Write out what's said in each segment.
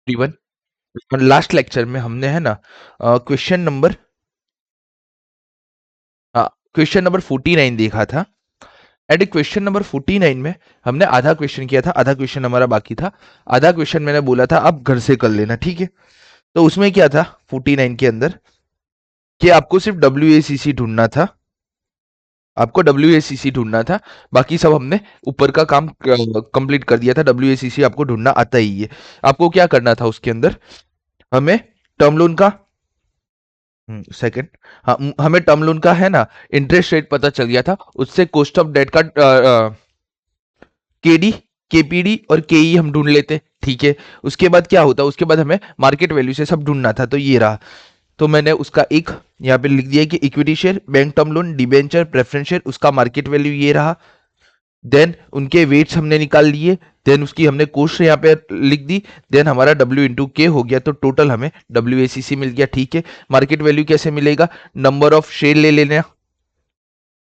Everyone, last lecture में हमने है ना क्वेश्चन नंबर क्वेश्चन नंबर 49 देखा था। एंड क्वेश्चन नंबर 49 में हमने आधा क्वेश्चन किया था, आधा क्वेश्चन हमारा बाकी था। आधा क्वेश्चन मैंने बोला था आप घर से कर लेना, ठीक है। तो उसमें क्या था 49 के अंदर कि आपको सिर्फ WACC ढूंढना था, आपको WACC ढूंढना था। बाकी सब हमने ऊपर का काम कंप्लीट कर दिया था। WACC आपको ढूंढना आता ही है। आपको क्या करना था उसके अंदर, हमें टर्म लोन का सेकंड, हाँ, हमें टर्म लोन का है ना इंटरेस्ट रेट पता चल गया था। उससे कॉस्ट ऑफ डेट का केडी, केपीडी और केई हम ढूंढ लेते, ठीक है। उसके बाद क्या होता, उसके बाद हमें मार्केट वैल्यू से सब ढूंढना था। तो ये रहा, तो मैंने उसका एक यहाँ पे लिख दिया कि equity share, bank term loan, debenture, preference share, उसका मार्केट वैल्यू ये रहा। देन उनके वेट्स हमने निकाल लिए, देन उसकी हमने कॉस्ट यहाँ पे लिख दी, देन हमारा W इंटू के हो गया। तो टोटल हमें WACC मिल गया, ठीक है। मार्केट वैल्यू कैसे मिलेगा, नंबर ऑफ शेयर ले लेना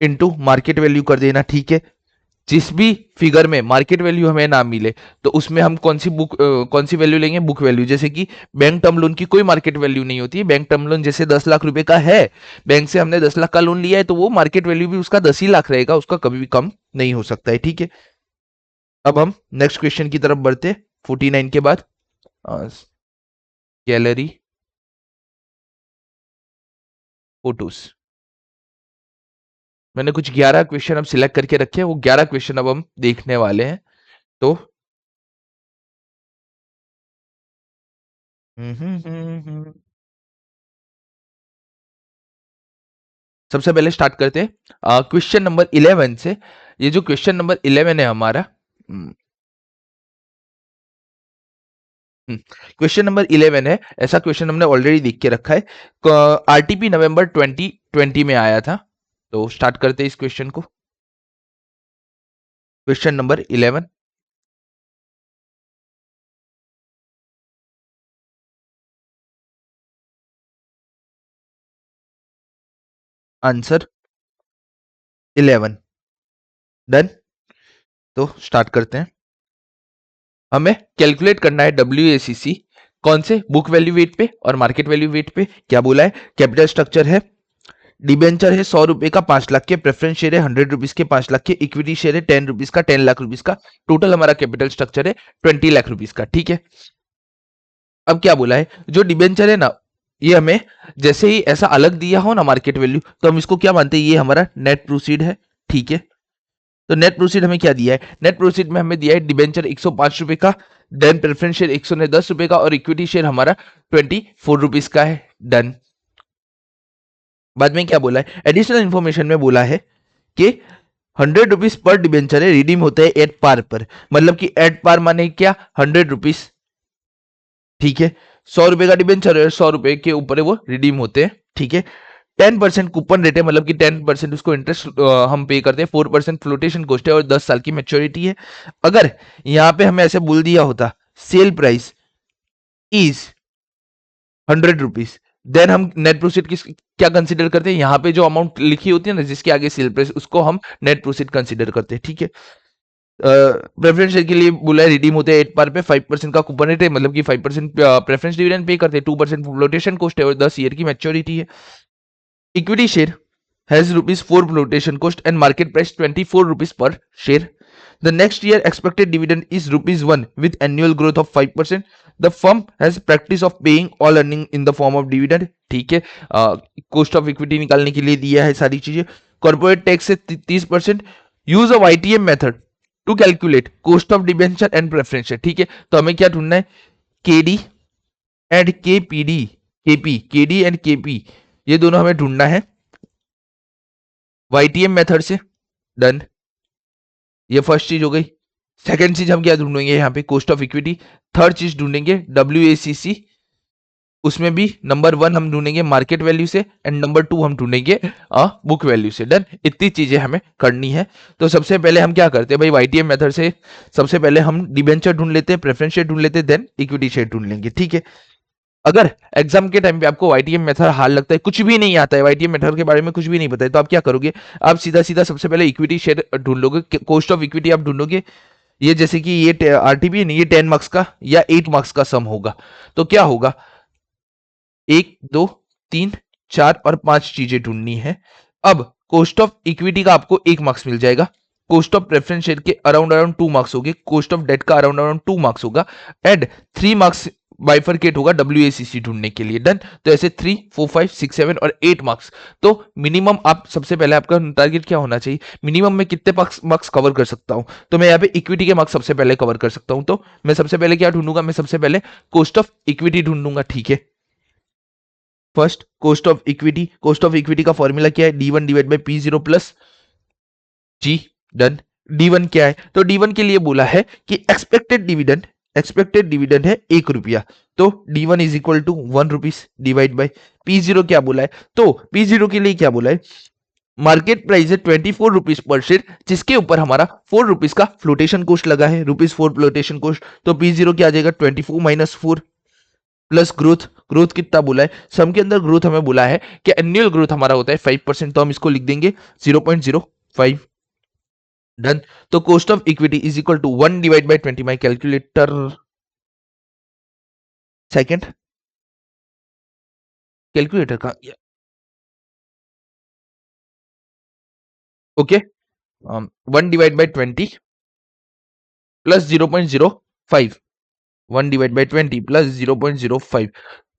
इंटू मार्केट वैल्यू कर देना, ठीक है। जिस भी फिगर में मार्केट वैल्यू हमें ना मिले तो उसमें हम कौन सी वैल्यू लेंगे, बुक वैल्यू। जैसे कि बैंक टर्म लोन की कोई मार्केट वैल्यू नहीं होती है। बैंक टर्म लोन जैसे 10 लाख रुपए का है, बैंक से हमने 10 लाख का लोन लिया है, तो वो मार्केट वैल्यू भी उसका 10 ही लाख रहेगा, उसका कभी भी कम नहीं हो सकता है, ठीक है। अब हम नेक्स्ट क्वेश्चन की तरफ बढ़ते, 49 के बाद गैलरी फोटोज। मैंने कुछ 11 क्वेश्चन अब सिलेक्ट करके रखे हैं, वो 11 क्वेश्चन अब हम देखने वाले हैं। तो सबसे पहले स्टार्ट करते हैं क्वेश्चन नंबर 11 से। ये जो क्वेश्चन नंबर 11 है हमारा, क्वेश्चन नंबर 11 है, ऐसा क्वेश्चन हमने ऑलरेडी देख के रखा है। आरटीपी नवंबर 2020 में आया था। तो स्टार्ट करते हैं इस क्वेश्चन को। Question number 11, answer 11। डन। तो स्टार्ट करते हैं। हमें कैलकुलेट करना है WACC, कौन से, बुक वैल्यू वेट पे और मार्केट वैल्यू वेट पे। क्या बोला है, कैपिटल स्ट्रक्चर है, डिबेंचर है 100 रुपए का 5 लाख के, प्रेफरेंस शेयर है 100 रुपीज के 5 लाख के, इक्विटी शेयर है 10 रुपीज का 10 लाख रुपीज का। टोटल हमारा कैपिटल स्ट्रक्चर है 20 लाख रुपीज का, ठीक है। अब क्या बोला है, जो डिबेंचर है ना, ये हमें जैसे ही ऐसा अलग दिया हो ना मार्केट वैल्यू, तो हम इसको क्या मानते हैं, ये हमारा नेट प्रोसीड है, ठीक है। तो नेट प्रोसीड हमें क्या दिया है, नेट प्रोसीड में हमें दिया है डिबेंचर 105 रुपए का, देन प्रेफरेंस शेयर 110 रुपए का और इक्विटी शेयर हमारा 24 रुपीज का है। डन। बाद में क्या बोला है, एडिशनल इंफॉर्मेशन में बोला है कि 100 रुपीज पर डिबेंचर है, रिडीम होते हैं एट पार पर। मतलब कि एट पार माने क्या, 100 रुपीज, ठीक है। 100 रुपए का डिबेंचर है, 100 रुपए के ऊपर वो रिडीम होते हैं, ठीक है। 10% कूपन रेट है, मतलब कि 10% उसको इंटरेस्ट हम पे करते हैं, 4% फ्लोटेशन कॉस्ट है और 10 साल की मैच्योरिटी है। अगर यहाँ पे हमें ऐसे बोल दिया होता sale price is 100 rupees, then हम नेट प्रोसीड किस क्या कंसिडर करते हैं, यहाँ पे जो अमाउंट लिखी होती है ना जिसके आगे सेल प्राइस, उसको हम नेट प्रोसीड कंसिडर करते हैं, ठीक है। प्रेफरेंस शेयर के लिए बोला है रिडीम होते हैं 8 पार पे, 5% का कूपन रेट है, मतलब कि 5% प्रेफरेंस डिविडेंड पे करते हैं, 2% फ्लोटेशन कॉस्ट है और 10 ईयर की मैच्योरिटी है। Equity share has rupees 4 flotation cost and market price 24 rupees per share. The next year expected dividend is rupees 1 with annual growth of 5%. The firm has practice of paying all earning in the form of dividend. ठीक है, cost of equity निकालने के लिए दिया है सारी चीजें। Corporate tax से 30%. Use of ITM method to calculate cost of debenture and preference share. ठीक है, तो हमें क्या ढूंढना है, KD and KPD, KP, KD and KP ये दोनों हमें ढूंढना है YTM मेथड से। डन। ये फर्स्ट चीज हो गई। सेकंड चीज हम क्या ढूंढेंगे यहाँ पे, कॉस्ट ऑफ इक्विटी। थर्ड चीज ढूंढेंगे WACC, उसमें भी नंबर 1 हम ढूंढेंगे मार्केट वैल्यू से एंड नंबर 2 हम ढूंढेंगे बुक वैल्यू से। डन। इतनी चीजें हमें करनी है। तो सबसे पहले हम क्या करते हैं भाई, YTM मेथड से सबसे पहले हम डिबेंचर ढूंढ लेते हैं, प्रेफरेंस शेयर ढूंढ लेते हैं, देन इक्विटी शेयर ढूंढ लेंगे, ठीक है। अगर एग्जाम के टाइम पे आपको YTM मेथड हार्ड लगता है, कुछ भी नहीं आता है, YTM मेथड के बारे में कुछ भी नहीं पता है, तो आप क्या करोगे, आप सीधा सीधा सबसे पहले इक्विटी शेयर ढूंढ लोगे, कॉस्ट ऑफ इक्विटी आप ढूंढोगे, ये जैसे कि ये आरटीपी नहीं, ये 10 मार्क्स का या 8 मार्क्स का सम होगा। तो क्या होगा, 1 2 3 4 और 5 चीजें ढूंढनी है। अब कोस्ट ऑफ इक्विटी का आपको 1 मार्क्स मिल जाएगा, कोस्ट ऑफ प्रेफरेंस शेयर के अराउंड अराउंड 2 मार्क्स हो गए, कोस्ट ऑफ डेट का अराउंड अराउंड 2 मार्क्स होगा, एंड 3 मार्क्स बाइफरकेट होगा डब्ल्यूएसीसी ढूंढने के लिए। डन। तो ऐसे 3 4 5 6 7 और 8 मार्क्स। तो मिनिमम आप सबसे पहले आपका टारगेट क्या होना चाहिए, मिनिमम मैं कितने मार्क्स कवर कर सकता हूं। तो मैं यहाँ पे इक्विटी के मार्क्स सबसे पहले कवर कर सकता हूं। तो मैं सबसे पहले क्या ढूंढूंगा, मैं सबसे पहले कोस्ट ऑफ इक्विटी ढूंढूंगा। ठीक है, first cost of equity, cost of equity का फॉर्मूला क्या है, D1 divide by P0 plus G. Done. D1 क्या है, तो D1 के लिए बोला है कि एक्सपेक्टेड डिविडेंड है 1 रुपया, तो D1 is equal to 1 rupees divide by P0 क्या बोला है, तो P0 के लिए क्या बोला है, मार्केट प्राइस है 24 रुपीज पर शेयर, जिसके ऊपर हमारा 4 रुपीज का फ्लोटेशन कॉस्ट लगा है, ₹4 फ्लोटेशन कॉस्ट। तो P0 क्या आ जाएगा, 24 माइनस 4 प्लस ग्रोथ। ग्रोथ कितना बोला है, सम के अंदर ग्रोथ हमें बोला है कि एनुअल ग्रोथ हमारा होता है 5%, तो हम इसको लिख देंगे 0.05। डन। तो cost of equity is equal to 1 divide by 20, my calculator second, calculator का, okay, 1 divide by 20 plus 0.05, 1/20 plus 0.05,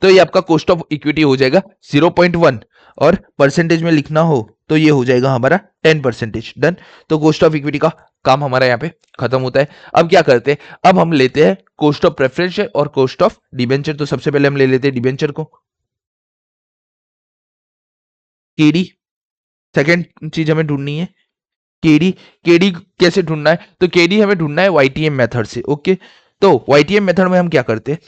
तो ये आपका कोस्ट ऑफ इक्विटी हो जाएगा 0.1, और परसेंटेज में लिखना हो तो ये हो जाएगा हमारा 10%। डन। तो कोस्ट ऑफ इक्विटी का काम हमारा यहाँ पे खत्म होता है। अब क्या करते हैं, अब हम लेते हैं कोस्ट ऑफ प्रेफरेंस और कोस्ट ऑफ डिबेंचर। तो सबसे पहले हम ले लेते हैं डिबेंचर को, केडी। सेकेंड चीज हमें ढूंढनी है केडी। केडी कैसे ढूंढना है, तो केडी हमें ढूंढना है वाईटीएम मेथड से। ओके, तो वाईटीएम मेथड में हम क्या करते हैं,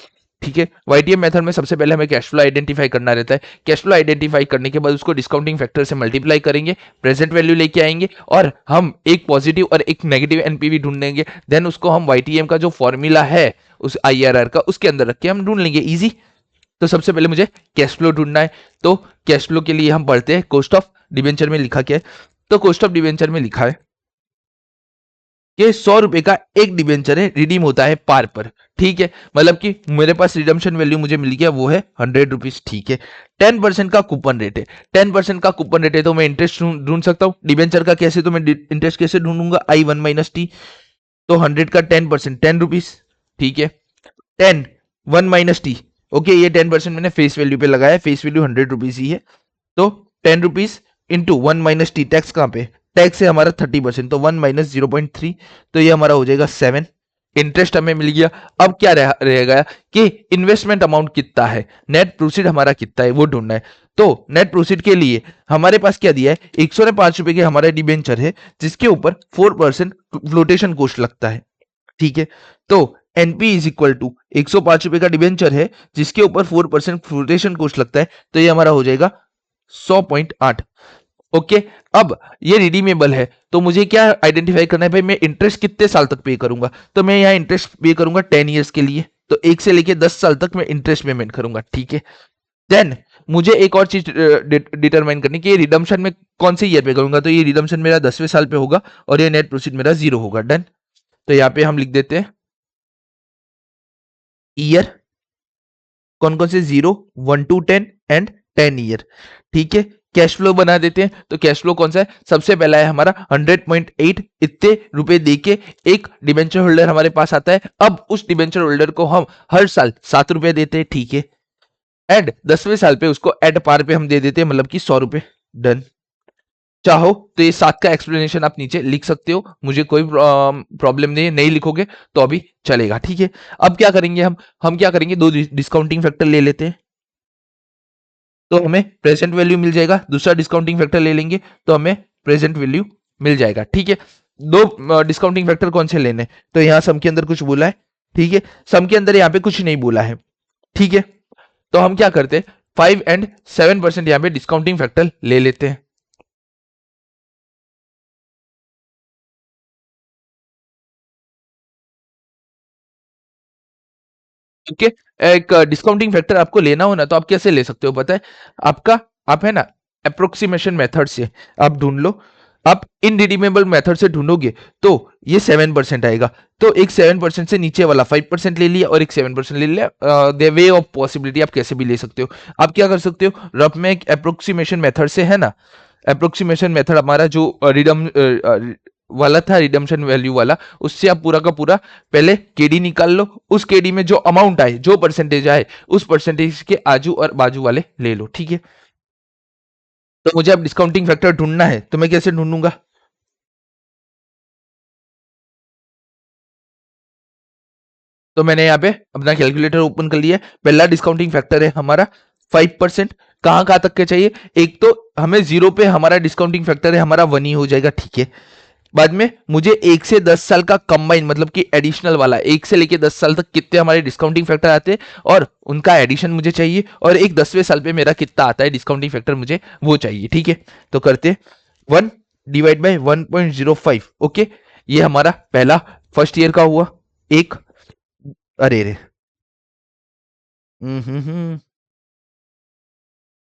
ठीक है, वाईटीएम मेथड में सबसे पहले हमें कैश फ्लो आइडेंटिफाई करना रहता है। कैश फ्लो आइडेंटिफाई करने के बाद उसको डिस्काउंटिंग फैक्टर से मल्टीप्लाई करेंगे, प्रेजेंट वैल्यू लेके आएंगे, और हम एक पॉजिटिव और एक नेगेटिव एनपीवी ढूंढेंगे। देन उसको हम वाईटीएम का जो फॉर्मूला है उस आईआरआर का, उसके अंदर रख के हम ढूंढ लेंगे, इजी। तो सबसे पहले मुझे कैश फ्लो ढूंढना है, तो कैश फ्लो के लिए हम पढ़ते हैं कोस्ट ऑफ डिवेंचर में लिखा क्या है, तो कोस्ट ऑफ डिवेंचर में लिखा है कि 100 रुपए का एक डिबेंचर है, रिडीम होता है पार पर। ठीक है, मतलब कि मेरे पास रिडम्पशन वैल्यू मुझे मिल गया, वो है 100 रुपीज। ठीक है, 10% का कूपन रेट है, 10% का कूपन रेट है, तो मैं इंटरेस्ट ढूंढ सकता हूँ डिबेंचर का। कैसे, तो मैं इंटरेस्ट कैसे ढूंढूंगा, I1 - T, तो 100 का 10%, 10 रुपीज। ठीक है, 10 1 - T, ओके, ये 10% मैंने फेस वैल्यू पे लगाया, फेस वैल्यू 100 रुपीज ही है, तो 10 रुपीज इंटू 1 - T, टैक्स कहाँ पे, टैक्स है हमारा 30%, तो 1 - 0.3, तो ये हमारा हो जाएगा 7। इंटरेस्ट हमें मिल गया। अब क्या रहेगा कि इन्वेस्टमेंट अमाउंट कितना है, नेट प्रोसीड हमारा कितना है वो ढूंढना है। तो नेट प्रोसीड के लिए हमारे पास क्या दिया है, 105 रुपए के हमारे डिबेंचर है, जिसके ऊपर 4% फ्लोटेशन कॉस्ट लगता है। ठीक है, तो एनपी इज इक्वल टू 105 रुपए का डिबेंचर है, जिसके ऊपर 4% फ्लोटेशन कॉस्ट लगता है, तो ये हमारा हो जाएगा 100.8। ओके, अब ये रिडीमेबल है, तो मुझे क्या आइडेंटिफाई करना है, भाई मैं इंटरेस्ट कितने साल तक पे करूंगा, तो मैं यहाँ इंटरेस्ट पे करूंगा 10 ईयर्स के लिए, तो 1 से लेके 10 साल तक मैं इंटरेस्ट पेमेंट करूंगा। ठीक है, देन मुझे एक और चीज डिटरमाइन करनी कि ये रिडम्पशन में कौन से ईयर पे करूंगा, तो ये रिडम्पशन मेरा 10वें साल पे होगा, और ये नेट प्रोसीड मेरा 0 होगा। डन। तो यहाँ पे हम लिख देते हैं ईयर, कौन कौन से, 0 1 to 10 एंड 10 ईयर। ठीक है, कैश फ्लो बना देते हैं, तो कैश फ्लो कौन सा है, सबसे पहला है हमारा 100.8, इतने रुपए देके एक डिबेंचर होल्डर हमारे पास आता है। अब उस डिबेंचर होल्डर को हम हर साल 7 रुपए देते हैं। ठीक है, एंड 10वें साल पे उसको एड पार पे हम दे देते हैं, मतलब कि 100 रुपए। डन। चाहो तो ये 7 का एक्सप्लेनेशन आप नीचे लिख सकते हो, मुझे कोई प्रॉब्लम नहीं है, नहीं लिखोगे तो अभी चलेगा। ठीक है, अब क्या करेंगे हम क्या करेंगे, दो डिस्काउंटिंग फैक्टर ले लेते हैं, तो हमें प्रेजेंट वैल्यू मिल जाएगा। दूसरा डिस्काउंटिंग फैक्टर ले लेंगे तो हमें प्रेजेंट वैल्यू मिल जाएगा। ठीक है, दो डिस्काउंटिंग फैक्टर कौन से लेने, तो यहाँ सम के अंदर कुछ बोला है। ठीक है, सम के अंदर यहाँ पे कुछ नहीं बोला है। ठीक है, तो हम क्या करते हैं, 5 एंड 7% यहाँ पे डिस्काउंटिंग फैक्टर ले लेते हैं। ओके, एक डिस्काउंटिंग फैक्टर आपको लेना हो ना, तो आप कैसे ले सकते हो पता है, आपका आप है ना अप्रोक्सीमेशन मेथड से आप ढूंढ लो। आप इनरिडीमेबल मेथड से ढूंढोगे तो ये 7% आएगा। तो एक 7% से नीचे वाला 5% ले लिया और एक 7% ले लिया। द वे ऑफ पॉसिबिलिटी आप कैसे भी ले सकते हो। आप क्या कर सकते हो, रफ में एक अप्रोक्सीमेशन मेथड से है ना, अप्रोक्सीमेशन मेथड हमारा जो रिडम वाला था, रिडम्पशन वैल्यू वाला, उससे आप पूरा का पूरा पहले केडी निकाल लो, उस केडी में जो अमाउंट आए, जो परसेंटेज आए, उस परसेंटेज के आजू और बाजू वाले ले लो, ठीक है। तो मुझे अब डिस्काउंटिंग फैक्टर ढूंढना है, तो मैं कैसे ढूंढूंगा? तो मैंने यहाँ पे अपना कैलकुलेटर ओपन कर लिया। पहला डिस्काउंटिंग फैक्टर है हमारा 5%। कहां कहां तक के चाहिए? एक तो हमें 0 पे हमारा डिस्काउंटिंग फैक्टर है हमारा 1 ही हो जाएगा, ठीक है। बाद में मुझे 1 से 10 साल का कंबाइन, मतलब कि एडिशनल वाला, 1 से लेके 10 साल तक कितने हमारे डिस्काउंटिंग फैक्टर आते हैं और उनका एडिशन मुझे चाहिए, और एक 10वें साल पे मेरा कितना आता है डिस्काउंटिंग फैक्टर, मुझे वो चाहिए, ठीक है। तो करते 1 डिवाइड बाई 1.05। ओके, ये हमारा पहला फर्स्ट ईयर का हुआ। एक, अरे रे,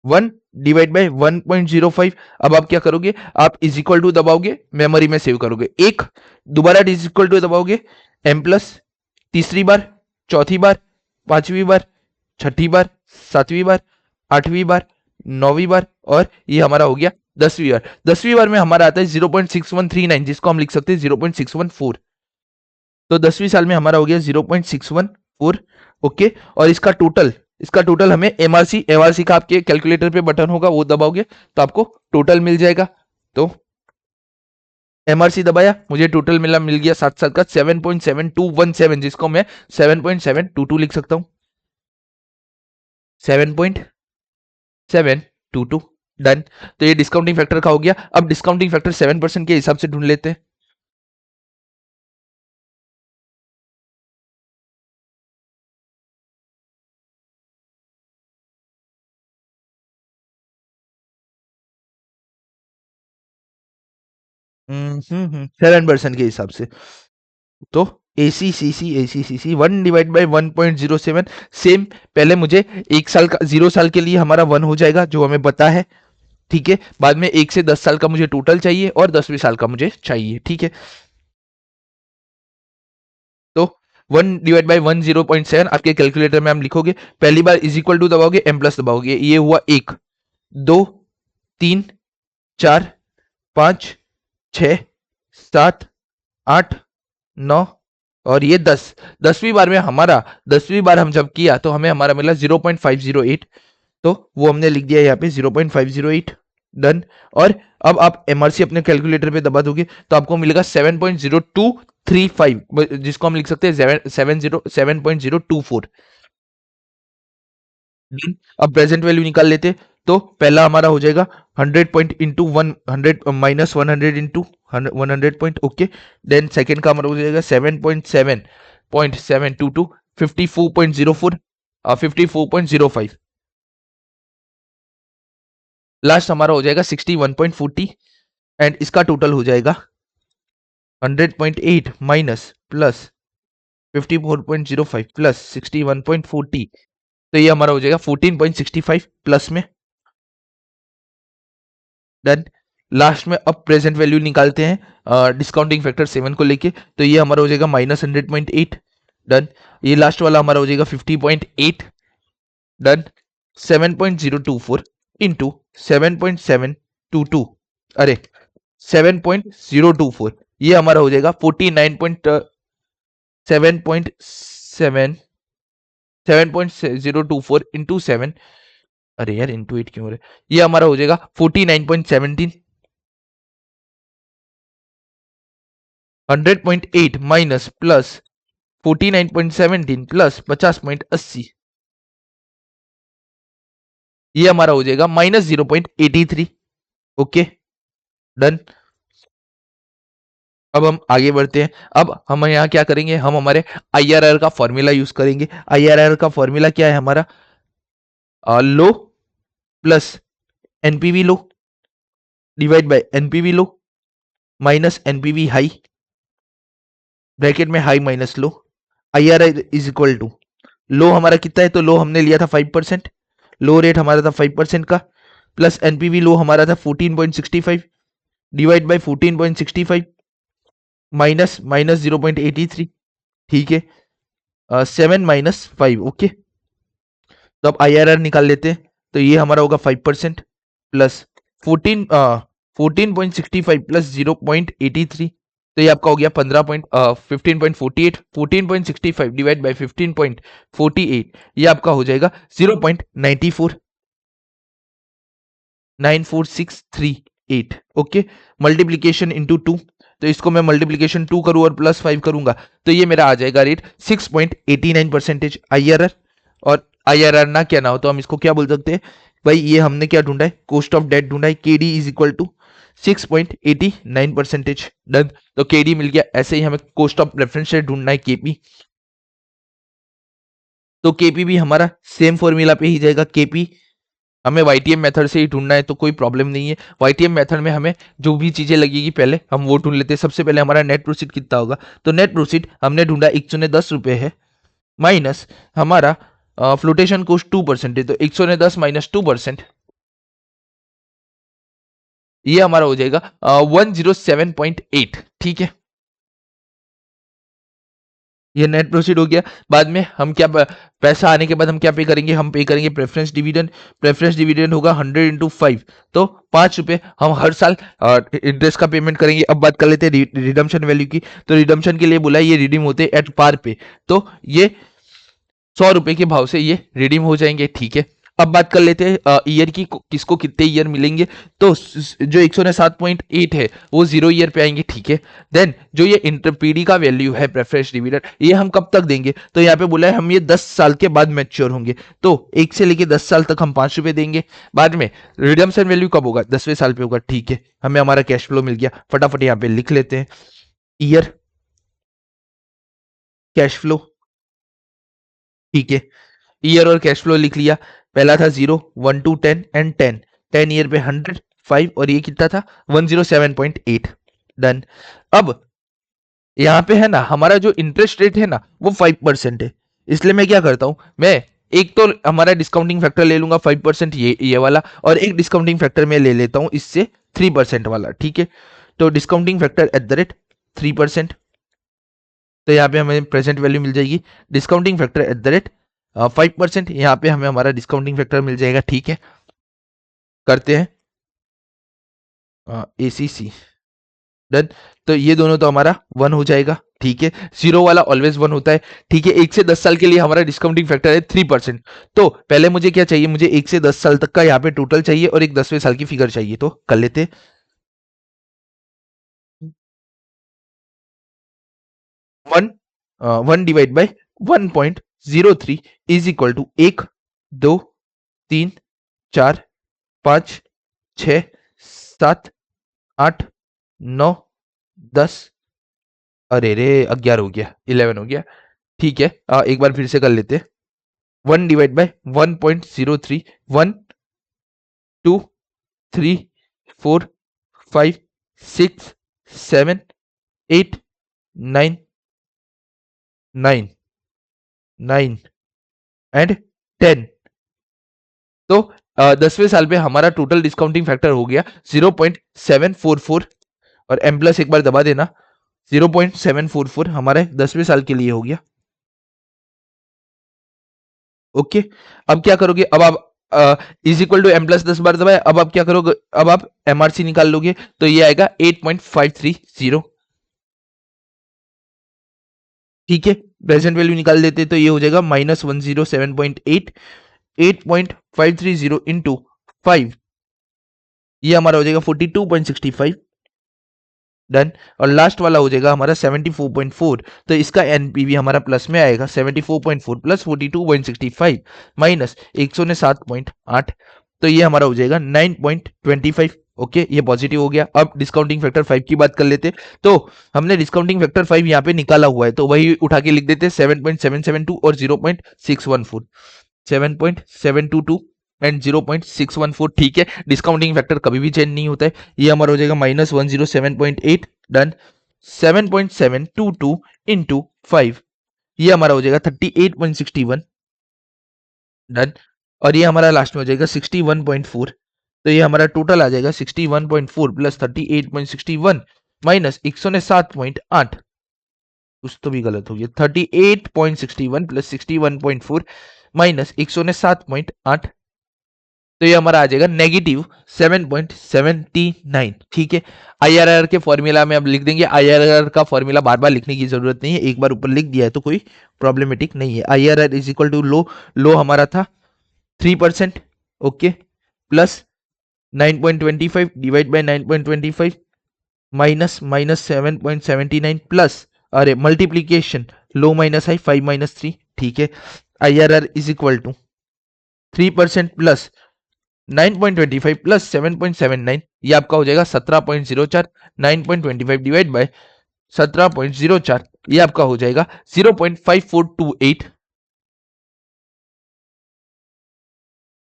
1 डिवाइड बाई 1.05। अब आप क्या करोगे, आप इज इक्वल टू दबाओगे, मेमोरी में सेव करोगे। एक, दोबारा इज इक्वल टू दबाओगे, एम प्लस, तीसरी बार, चौथी बार, पांचवी बार, छठी बार, सातवीं बार, आठवीं बार, नौवीं बार, और ये हमारा हो गया 10वीं बार। 10वीं बार में हमारा आता है 0.6139, जिसको हम लिख सकते हैं 0.614। तो 10वीं साल में हमारा हो गया 0.614। ओके, और इसका टोटल हमें एमआरसी का आपके कैलकुलेटर पे बटन होगा, वो दबाओगे तो आपको टोटल मिल जाएगा। तो एमआरसी दबाया, मुझे टोटल मिल गया 7 साल का 7.7217, जिसको मैं 7.722 लिख सकता हूं। 7.722 डन। तो ये डिस्काउंटिंग फैक्टर का हो गया। अब डिस्काउंटिंग फैक्टर 7% के हिसाब से ढूंढ लेते हैं। हम्म, 7% के हिसाब से। तो ए सी सी 1/1.07 सेम। पहले मुझे 1 साल का, 0 साल के लिए हमारा 1 हो जाएगा जो हमें पता है, ठीक है। बाद में 1 से 10 साल का मुझे टोटल चाहिए और 10वीं साल का मुझे चाहिए, ठीक है। तो 1/1 0.7 आपके कैलकुलेटर में हम लिखोगे। पहली बार इज इक्वल टू दबाओगे, एम प्लस दबाओगे, ये हुआ 1, 2, 3, 4, 5, 6, 7, 8, 9 और ये 10। 10वीं बार हम जब किया तो हमें हमारा मिला 0.508। तो वो हमने लिख दिया यहाँ पे 0.508। डन। और अब आप एमआरसी अपने कैलकुलेटर पे दबा दोगे तो आपको मिलेगा 7.0235, जिसको हम लिख सकते हैं 7.024। अब प्रेजेंट वैल्यू निकाल लेते। तो पहला हमारा हो जाएगा 100 point into 100 minus 100 into 100 point. Okay, then second का हमारा हो जाएगा 7.7.722, 54.04, 54.05। लास्ट हमारा हो जाएगा 61.40 एंड इसका टोटल हो जाएगा 100.8 माइनस प्लस 54.05 प्लस 61.40। तो ये हमारा हो जाएगा 14.65 प्लस में। डन। लास्ट में अब प्रेजेंट वैल्यू निकालते हैं डिस्काउंटिंग फैक्टर 7 को लेके। तो ये हमारा हो जाएगा माइनस 100.8। डन। ये लास्ट वाला हमारा हो जाएगा 50.8। डन। 7.024 इंटू 7.722, अरे 7.024, ये हमारा हो जाएगा 7.024 इंटू 7। अरे यार, इंटू 8 क्यों हो रहा है? ये हमारा हो जाएगा 49.17। 100.8 माइनस प्लस 49.17 प्लस 50.80, ये हमारा हो जाएगा माइनस 0.83। Okay, done. अब हम आगे बढ़ते हैं। अब हम यहाँ क्या करेंगे, हम हमारे आईआरआर का फॉर्मूला यूज करेंगे। आईआरआर का फॉर्मूला क्या है हमारा? Low plus NPV low divide by NPV low minus NPV high, bracket में high minus low. IRR is equal to, low हमारा कितना है, तो लो हमने लिया था 5%, लो रेट हमारा था 5% का, प्लस एनपीवी लो हमारा था 14.65, डिवाइड बाय 14.65 माइनस माइनस 0.83, ठीक है, 7 माइनस 5, ओके। तो अब IRR निकाल लेते हैं, तो ये हमारा होगा 5% प्लस 14.65 प्लस 0.83, तो ये आपका हो गया 15.48, 14.65 डिवाइड बाय 15.48, ये आपका हो जाएगा 0.9468, ओके। मल्टीप्लीकेशन इंटू 2, तो इसको मैं मल्टीप्लीकेशन 2 करूं और प्लस 5 करूंगा, तो ये मेरा आ जाएगा रेट 6.89% IRR। और IRR ना क्या ना हो तो हम इसको क्या बोल सकते हैं भाई, ये हमने क्या ढूंढा है, कॉस्ट ऑफ डेट ढूंढा है, KD is equal to 6.89%। Done, तो KD मिल गया। ऐसे ही हमें कॉस्ट ऑफ प्रेफरेंस रेट ढूंढना है, KP, तो KP भी हमारा सेम फॉर्मूला पे ही जाएगा। KP हमें YTM मेथड से ही ढूंढना है, तो कोई प्रॉब्लम नहीं है। YTM मेथड में हमें जो भी चीजें लगेगी पहले हम वो ढूंढ लेते हैं। सबसे पहले हमारा नेट प्रोसीड कितना होगा, तो नेट प्रोसीड हमने ढूंढा 110 रुपए है, माइनस हमारा फ्लोटेशन कॉस्ट 2% है, तो 110 माइनस 2%, ये हमारा हो जाएगा 107.8, ठीक है। ये नेट प्रोसीड हो गया। बाद में हम क्या पैसा आने के बाद हम क्या पे करेंगे, हम पे करेंगे प्रेफरेंस डिविडेंड। प्रेफरेंस डिविडेंड होगा 100 इंटू 5, तो 5 रुपए हम हर साल इंटरेस्ट का पेमेंट करेंगे। अब बात कर लेते हैं रिडम्पशन वैल्यू की, तो रिडम्पशन के लिए बोला ये रिडीम होते हैं एट पार पे, तो ये 100 रुपए के भाव से ये रिडीम हो जाएंगे, ठीक है। अब बात कर लेते हैं ईयर की, किसको कितने ईयर मिलेंगे, तो जो 107.8 है वो 0 ईयर पे आएंगे, ठीक है। देन जो ये इंटरपीडी का वैल्यू है प्रेफरेंस डिविडेंड, ये हम कब तक देंगे, तो यहाँ पे बोला है हम ये 10 साल के बाद मैच्योर होंगे, तो 1 से लेके 10 साल तक हम 5 रुपए देंगे। बाद में रिडम्पशन वैल्यू कब होगा, 10वें साल पे होगा, ठीक है। हमें हमारा कैश फ्लो मिल गया, फटाफट यहाँ पे लिख लेते हैं, ईयर कैश फ्लो, ठीक है। ईयर और कैश फ्लो लिख लिया। पहला था 0, 1 to 10 एंड 10, 10 ईयर पे 100, 5, और ये कितना था 107.8। डन। अब यहाँ पे है ना हमारा जो इंटरेस्ट रेट है ना वो 5% है, इसलिए मैं क्या करता हूं, मैं एक तो हमारा डिस्काउंटिंग फैक्टर ले लूंगा 5%, ये वाला, और एक डिस्काउंटिंग फैक्टर मैं ले लेता हूं इससे 3% वाला, ठीक है। तो discounting factor at the rate 3%, तो यहाँ पे हमें प्रेजेंट वैल्यू मिल जाएगी। Discounting factor at the rate 5%, यहाँ पे हमें हमारा डिस्काउंटिंग फैक्टर मिल जाएगा, ठीक है। करते हैं ACC, डन। तो ये दोनों तो हमारा 1 हो जाएगा, ठीक है। 0 वाला ऑलवेज 1 होता है, ठीक है। 1 से 10 साल के लिए हमारा डिस्काउंटिंग फैक्टर है 3%, तो पहले मुझे क्या चाहिए, मुझे 1 से 10 साल तक का यहाँ पे टोटल चाहिए और एक 10वें साल की फिगर चाहिए, तो कर लेते। 1 divide by 1.03 is equal to 1, 2, 3, 4, 5, 6, 7, 8, 9, 10, अरे रे 11 हो गया, 11 हो गया, ठीक है। एक बार फिर से कर लेते हैं। 1 डिवाइड बाय 1.03, 1, 2, 3, 4, 5, 6, 7, 8, 9, 9, 9 एंड 10, तो 10वें साल पे हमारा टोटल डिस्काउंटिंग फैक्टर हो गया 0.744, और एम प्लस एक बार दबा देना, 0.744 हमारे 10वें साल के लिए हो गया, ओके। अब क्या करोगे, अब आप is equal to M plus 10 बार दबाए, अब आप क्या करोगे, अब आप MRC निकाल लोगे, तो ये आएगा 8.530, ठीक है। प्रेजेंट वैल्यू निकाल देते तो ये हो जाएगा -107.8, 8.530 इंटू 5, ये हमारा हो जाएगा 42.65, डन। और लास्ट वाला हो जाएगा हमारा 74.4, तो इसका एनपीवी हमारा प्लस में आएगा 74.4 प्लस 42.65 माइनस 107.8, तो ये हमारा हो जाएगा 9.25, ओके। ये पॉजिटिव हो गया। अब डिस्काउंटिंग फैक्टर 5 की बात कर लेते, तो हमने डिस्काउंटिंग फैक्टर 5 यहाँ पे निकाला हुआ है, तो वही उठा के लिख देते 7.772 और 0.614, 7.722 एंड 0.614, ठीक है। डिस्काउंटिंग फैक्टर कभी भी चेंज नहीं होता है, ये हमारा हो जाएगा -107.8, डन। 7.722 इंटू 5, ये हमारा हो जाएगा 38.61, डन। और ये हमारा लास्ट में हो जाएगा 61.4, तो ये हमारा टोटल आ जाएगा 61.4 प्लस 38.61 माइनस 107.8, कुछ तो भी गलत हो गया, 38.61 प्लस 61.4 माइनस 107.8, तो ये हमारा आ जाएगा नेगेटिव 7.79। ठीक है, आईआरआर के फॉर्मूला में अब लिख देंगे। आईआरआर का फॉर्मूला बार बार लिखने की जरूरत नहीं है, एक बार ऊपर लिख दिया है तो कोई प्रॉब्लमेटिक नहीं है। IRR is equal to low हमारा था 3%, okay, plus 9.25 divide by 9.25 minus minus 7.79 plus, अरे मल्टीप्लीकेशन, लो माइनस आई 5 माइनस 3, ठीक है। IRR is equal to 3% plus 9.25 plus 7.79, ये आपका हो जाएगा 17.04। 9.25 डिवाइड बाय 17.04, ये आपका हो जाएगा 0.5428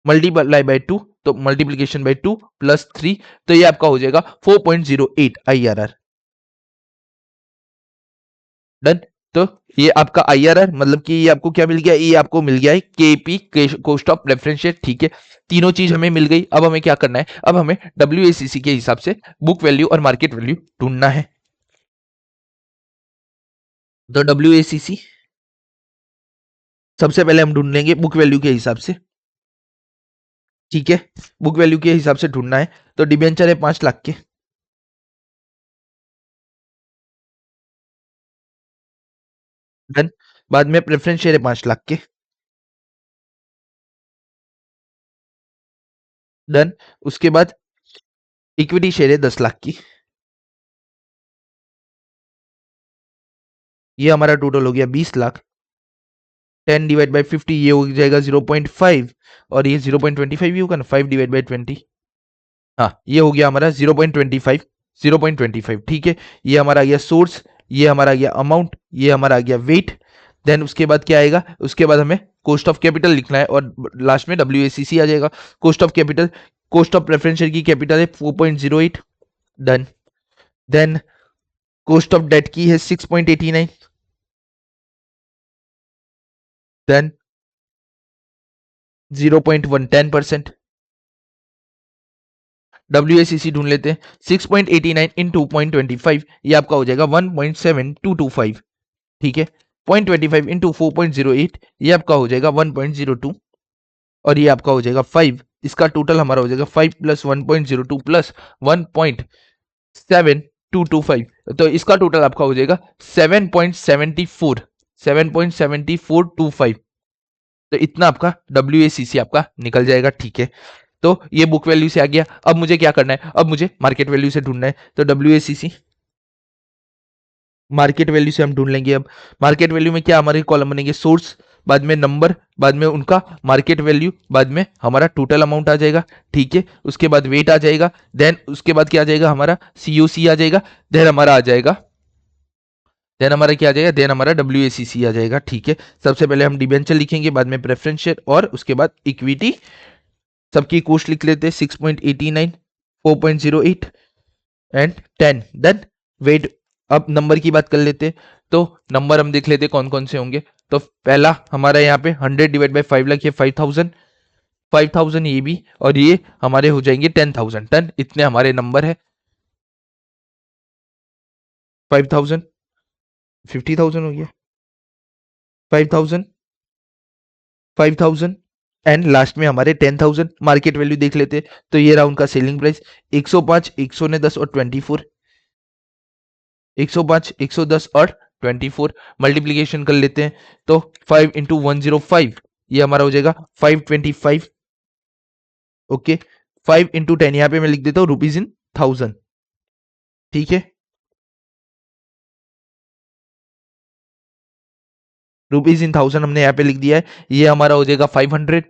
मल्टीप्लाई बाय 2, तो मल्टीप्लीकेशन बाय 2 प्लस 3, तो ये आपका हो जाएगा 4.08 आईआरआर। डन। तो ये आपका आईआरआर मतलब कि ये आपको क्या मिल गया, ये आपको मिल गया है KP, cost of preference share. ठीक है, तीनों चीज हमें मिल गई। अब हमें क्या करना है, अब हमें डब्ल्यूएसीसी के हिसाब से बुक वैल्यू और मार्केट वैल्यू ढूंढना है। तो डब्ल्यूएसीसी सबसे पहले हम ढूंढ लेंगे बुक वैल्यू के हिसाब से। ठीक है, बुक वैल्यू के हिसाब से ढूंढना है। तो डिबेंचर है 5 लाख के, डन। बाद में प्रेफरेंस शेयर है 5 लाख के, डन। उसके बाद इक्विटी शेयर है 10 लाख की, ये हमारा टोटल हो गया 20 लाख। 10 डिवाइड बाई 50 ये हो जाएगा 0.5, और ये 0.25 ही होगा ना, 5 डिवाइड बाई 20, हाँ ये हो गया हमारा 0.25, 0.25। ठीक है, ये हमारा आ गया सोर्स, ये हमारा आ गया अमाउंट, ये हमारा आ गया वेट। देन उसके बाद क्या आएगा, उसके बाद हमें कॉस्ट ऑफ कैपिटल लिखना है, और लास्ट में डब्ल्यूएसीसी आ जाएगा। Cost of capital, cost of preference share की कैपिटल है 4.08, done. Then cost of debt की है 6.89, देन 0.1 10%। डब्ल्यूएसीसी ढूंढ लेते हैं, 6.89 इंटू 0.25, ये आपका हो जाएगा 1.7225। ठीक है, 0.25 इंटू 4.08, ये आपका हो जाएगा 1.02, और ये आपका हो जाएगा 5। इसका टोटल हमारा हो जाएगा 5 प्लस 1.02 प्लस 1.7225, तो इसका टोटल आपका हो जाएगा 7.74, 7.7425। तो इतना आपका डब्ल्यूएसीसी आपका निकल जाएगा। ठीक है, तो ये बुक वैल्यू से आ गया। अब मुझे क्या करना है, अब मुझे मार्केट वैल्यू से ढूंढना है। तो डब्ल्यूएसीसी मार्केट वैल्यू से हम ढूंढ लेंगे। अब मार्केट वैल्यू में क्या हमारे कॉलम बनेंगे, सोर्स, बाद में नंबर, बाद में उनका मार्केट वैल्यू, बाद में हमारा टोटल अमाउंट आ जाएगा। ठीक है, उसके बाद वेट आ जाएगा, देन उसके बाद क्या आ जाएगा, हमारा सीओसी आ जाएगा, देन हमारा आ जाएगा, देन हमारा क्या आ जाएगा, देन हमारा डब्ल्यूएसीसी आ जाएगा। ठीक है, सबसे पहले हम डिबेंचर लिखेंगे, बाद में प्रेफरेंस शेयर, और उसके बाद इक्विटी। सबकी कॉस्ट लिख लेते हैं, 6.89, 4.08 एंड 10, देन वेट। अब नंबर की बात कर लेते हैं, तो नंबर हम देख लेते हैं कौन कौन से होंगे। तो पहला हमारा यहाँ पे 100 डिवाइड बाई 5 लाख, ये 5000, 5000 ये भी, और ये हमारे हो जाएंगे 10,000 टन। इतने हमारे नंबर है, 5000, 50,000 हो गया, 5000, 5000 एंड लास्ट में हमारे 10,000। मार्केट वैल्यू देख लेते हैं, तो ये रहा उनका सेलिंग प्राइस 105, 110 और 24, 105, 110 और 24। मल्टीप्लीकेशन कर लेते हैं, तो 5 इंटू 105, ये हमारा हो जाएगा 525। ओके, 5 इंटू 10, यहाँ पे मैं लिख देता हूँ रुपीज इन 1000। ठीक है, रुपीज इन 1000 हमने यहाँ पे लिख दिया है। ये हमारा हो जाएगा 500,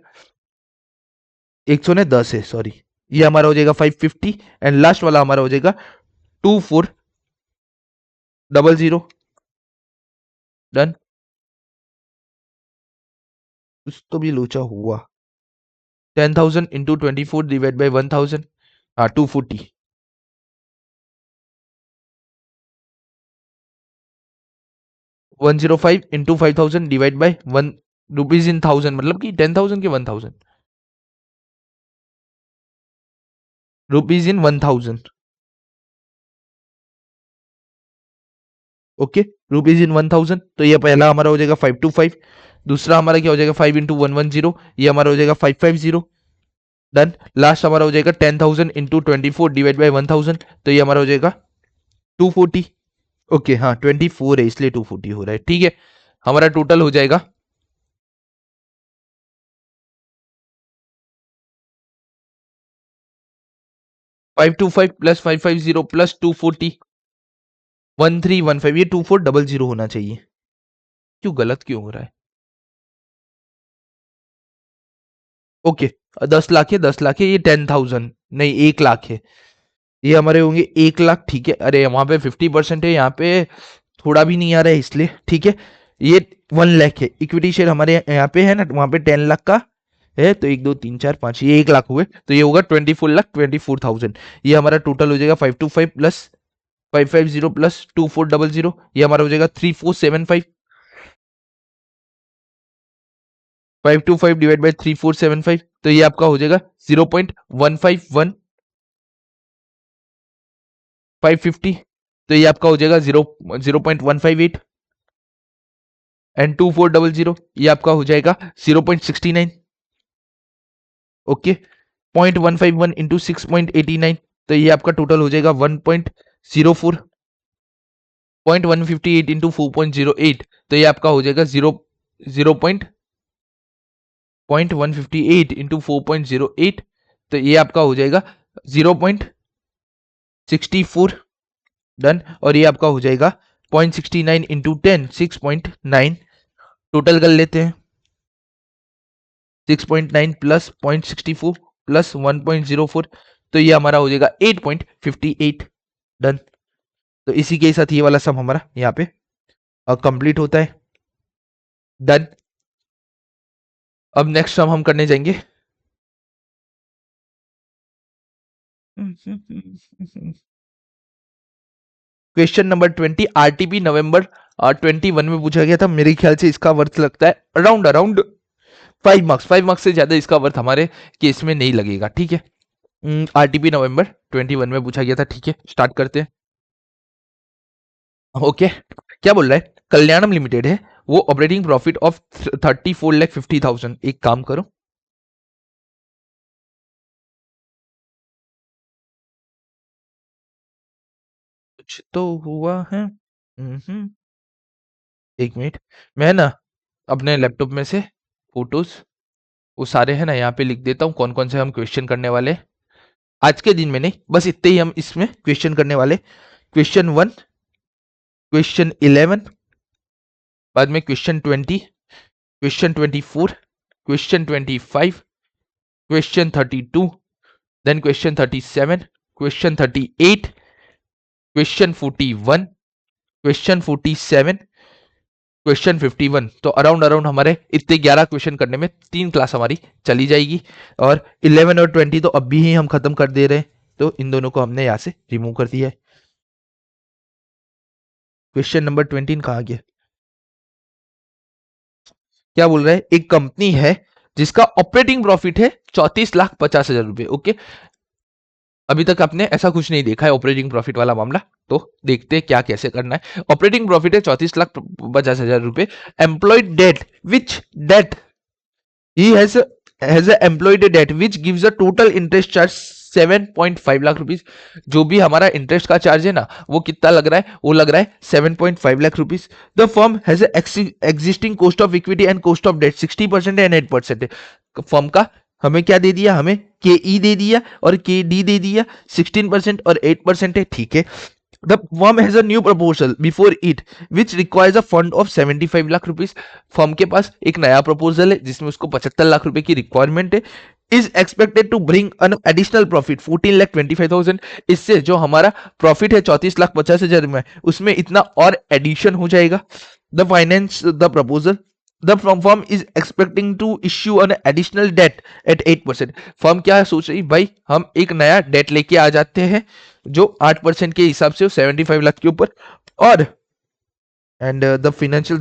110 है सॉरी, ये हमारा हो जाएगा 550, एंड लास्ट वाला हमारा हो जाएगा 2400। डन। कुछ तो भी लोचा हुआ, 10,000 इंटू 24 डिवाइड बाई 1000, हाँ 240, 105 into 5000 divide by 1 rupees in 1000, मतलब कि 10,000 के 1000। Rupees in 1000। Okay, rupees in 1000, तो ये पहला हमारा हो जाएगा 525। दूसरा हमारा क्या हो जाएगा 5 इंटू 110, ये हमारा हो जाएगा 550। डन। लास्ट हमारा हो जाएगा 10,000 इंटू 24 डिवाइड बाई 1000, तो ये हमारा हो जाएगा 240। ओके हाँ 24 है इसलिए 240 हो रहा है, ठीक है। हमारा टोटल हो जाएगा 525 प्लस 550 प्लस 240, 1315। ये 2400 होना चाहिए, क्यों गलत क्यों हो रहा है? ओके, 10 लाख है, 10 लाख है, ये 10,000 नहीं 1 लाख है। ये हमारे होंगे 1 लाख, ठीक है। अरे वहां पे 50% है, यहाँ पे थोड़ा भी नहीं आ रहा है इसलिए, ठीक है। ये 1 लाख है, इक्विटी शेयर हमारे यहाँ पे है ना, वहां पे 10 लाख का है, तो 1 2 3 4 5, ये 1 लाख हुए, तो ये होगा 24,24,000। ये हमारा टोटल हो जाएगा 525 प्लस 550 प्लस 2400, ये हमारा हो जाएगा 3475। 525 डिवाइड बाई 3475, तो ये आपका हो जाएगा 0.151550, तो ये आपका हो जाएगा 0.158। एंड 2400 ये आपका हो जाएगा 0.69। ओके, 0.151 इंटू 6.89, तो ये आपका टोटल हो जाएगा 1.04। 0.158 इंटू 4.08, तो ये आपका हो जाएगा 0.158 इंटू 4.08, तो ये आपका हो जाएगा 0.64। डन। और ये आपका हो जाएगा 0.69 इंटू 10, 6.9। टोटल कर लेते हैं, 6.9 प्लस 0.64 प्लस 1.04, तो ये हमारा हो जाएगा 8.58। डन। तो इसी के साथ ये वाला सम हमारा यहाँ पे कंप्लीट होता है। डन। अब नेक्स्ट सम हम करने जाएंगे। क्वेश्चन नंबर 20, आरटीपी नवंबर 21 में पूछा गया था। मेरे ख्याल से इसका वर्थ लगता है अराउंड अराउंड 5 मार्क्स। 5 मार्क्स से ज्यादा इसका वर्थ हमारे केस में नहीं लगेगा, ठीक है। आरटीपी नवंबर 21 में पूछा गया था, ठीक है। स्टार्ट करते हैं। ओके, क्या बोल रहा है? कल्याणम लिमिटेड है, वो ऑपरेटिंग प्रॉफिट ऑफ 34,50,000। एक काम करो, कुछ तो हुआ है। एक मिनट, मैं ना अपने लैपटॉप में से फोटोज वो सारे है ना यहाँ पे लिख देता हूँ, कौन कौन से हम क्वेश्चन करने वाले हैं। आज के दिन में नहीं, बस इतने ही हम इसमें क्वेश्चन करने वाले। क्वेश्चन 1, क्वेश्चन 11, बाद में question 20, question 24, question 25, question 32, then question 37, question 38, question 41, question 47, question 51। तो अराउंड अराउंड हमारे इतने 11 क्वेश्चन करने में 3 क्लास हमारी चली जाएगी। और 11 और 20 तो अभी ही हम खत्म कर दे रहे हैं, तो इन दोनों को हमने यहां से रिमूव कर दिया है। क्वेश्चन नंबर 20 कहाँ गया? क्या बोल रहा है? एक कंपनी है जिसका ऑपरेटिंग प्रॉफिट है 34,50,000 रुपए। ओके, अभी तक आपने ऐसा कुछ नहीं देखा है ऑपरेटिंग प्रॉफिट वाला मामला, तो देखते हैं क्या कैसे करना है। ऑपरेटिंग प्रॉफिट है 34,50,000 रुपए। Employed debt, which debt he has a employed debt which gives a total interest charge 7.5 lakh rupees. जो भी हमारा इंटरेस्ट का चार्ज है ना, वो कितना लग रहा है? वो लग रहा है 7.5 lakh rupees. The firm has existing cost of equity and cost of debt 60% and 8% है। फर्म का हमें क्या दे दिया? हमें के ई दे दिया और के डी दे दिया। 16% और 8% है, ठीक है। The firm has a new proposal before it which requires a fund of 75 lakh rupees. Firm के पास एक नया प्रपोजल है जिसमें उसको 75 लाख रुपए की रिक्वायरमेंट है। Is expected to bring an additional profit 14,25,000। इससे जो हमारा प्रॉफिट है 34,50,000 में, उसमें इतना और एडिशन हो जाएगा। The finance the proposal, the firm is expecting to issue an additional debt at 8%। Firm क्या सोच रही? भाई हम एक नया डेट लेके आ जाते हैं जो 8% के हिसाब से 75 लाख के ऊपर, और and the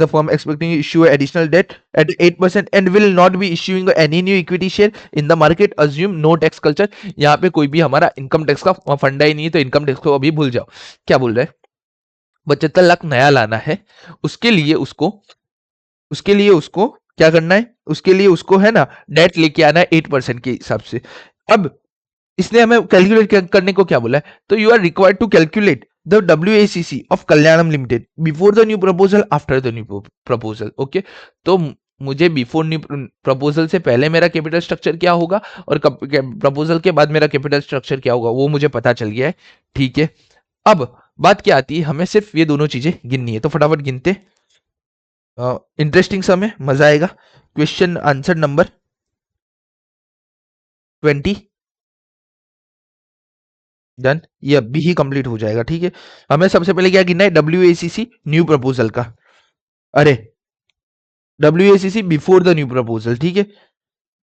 firm expecting to issue additional debt at 8% and will not be issuing any new equity share in the market, assume no tax culture। यहाँ पे कोई भी हमारा इनकम टैक्स का फंडा ही नहीं है, तो इनकम टैक्स को अभी भूल जाओ। क्या बोल रहे हैं, 75 लाख नया लाना है, उसके लिए उसको क्या करना है, उसके लिए उसको है ना डेट लेके आना है 8% के हिसाब से। अब इसने हमें कैलकुलेट करने को क्या बोला है, तो you are required to calculate the WACC of Kalyanam limited before the new proposal after the new proposal. Okay, तो मुझे बिफोर न्यू प्रपोजल से पहले मेरा कैपिटल स्ट्रक्चर क्या होगा और प्रपोजल के बाद मेरा कैपिटल स्ट्रक्चर क्या होगा वो मुझे पता चल गया है। ठीक है, अब बात क्या आती है, हमें सिर्फ ये दोनों चीजें गिननी है, तो फटाफट गिनते। इंटरेस्टिंग सम है, मजा आएगा। क्वेश्चन आंसर नंबर 20 डन, ये अभी ही कंप्लीट हो जाएगा। ठीक है, हमें सबसे पहले क्या गिनना है, WACC न्यू प्रपोजल का, अरे WACC before the new proposal. ठीक है,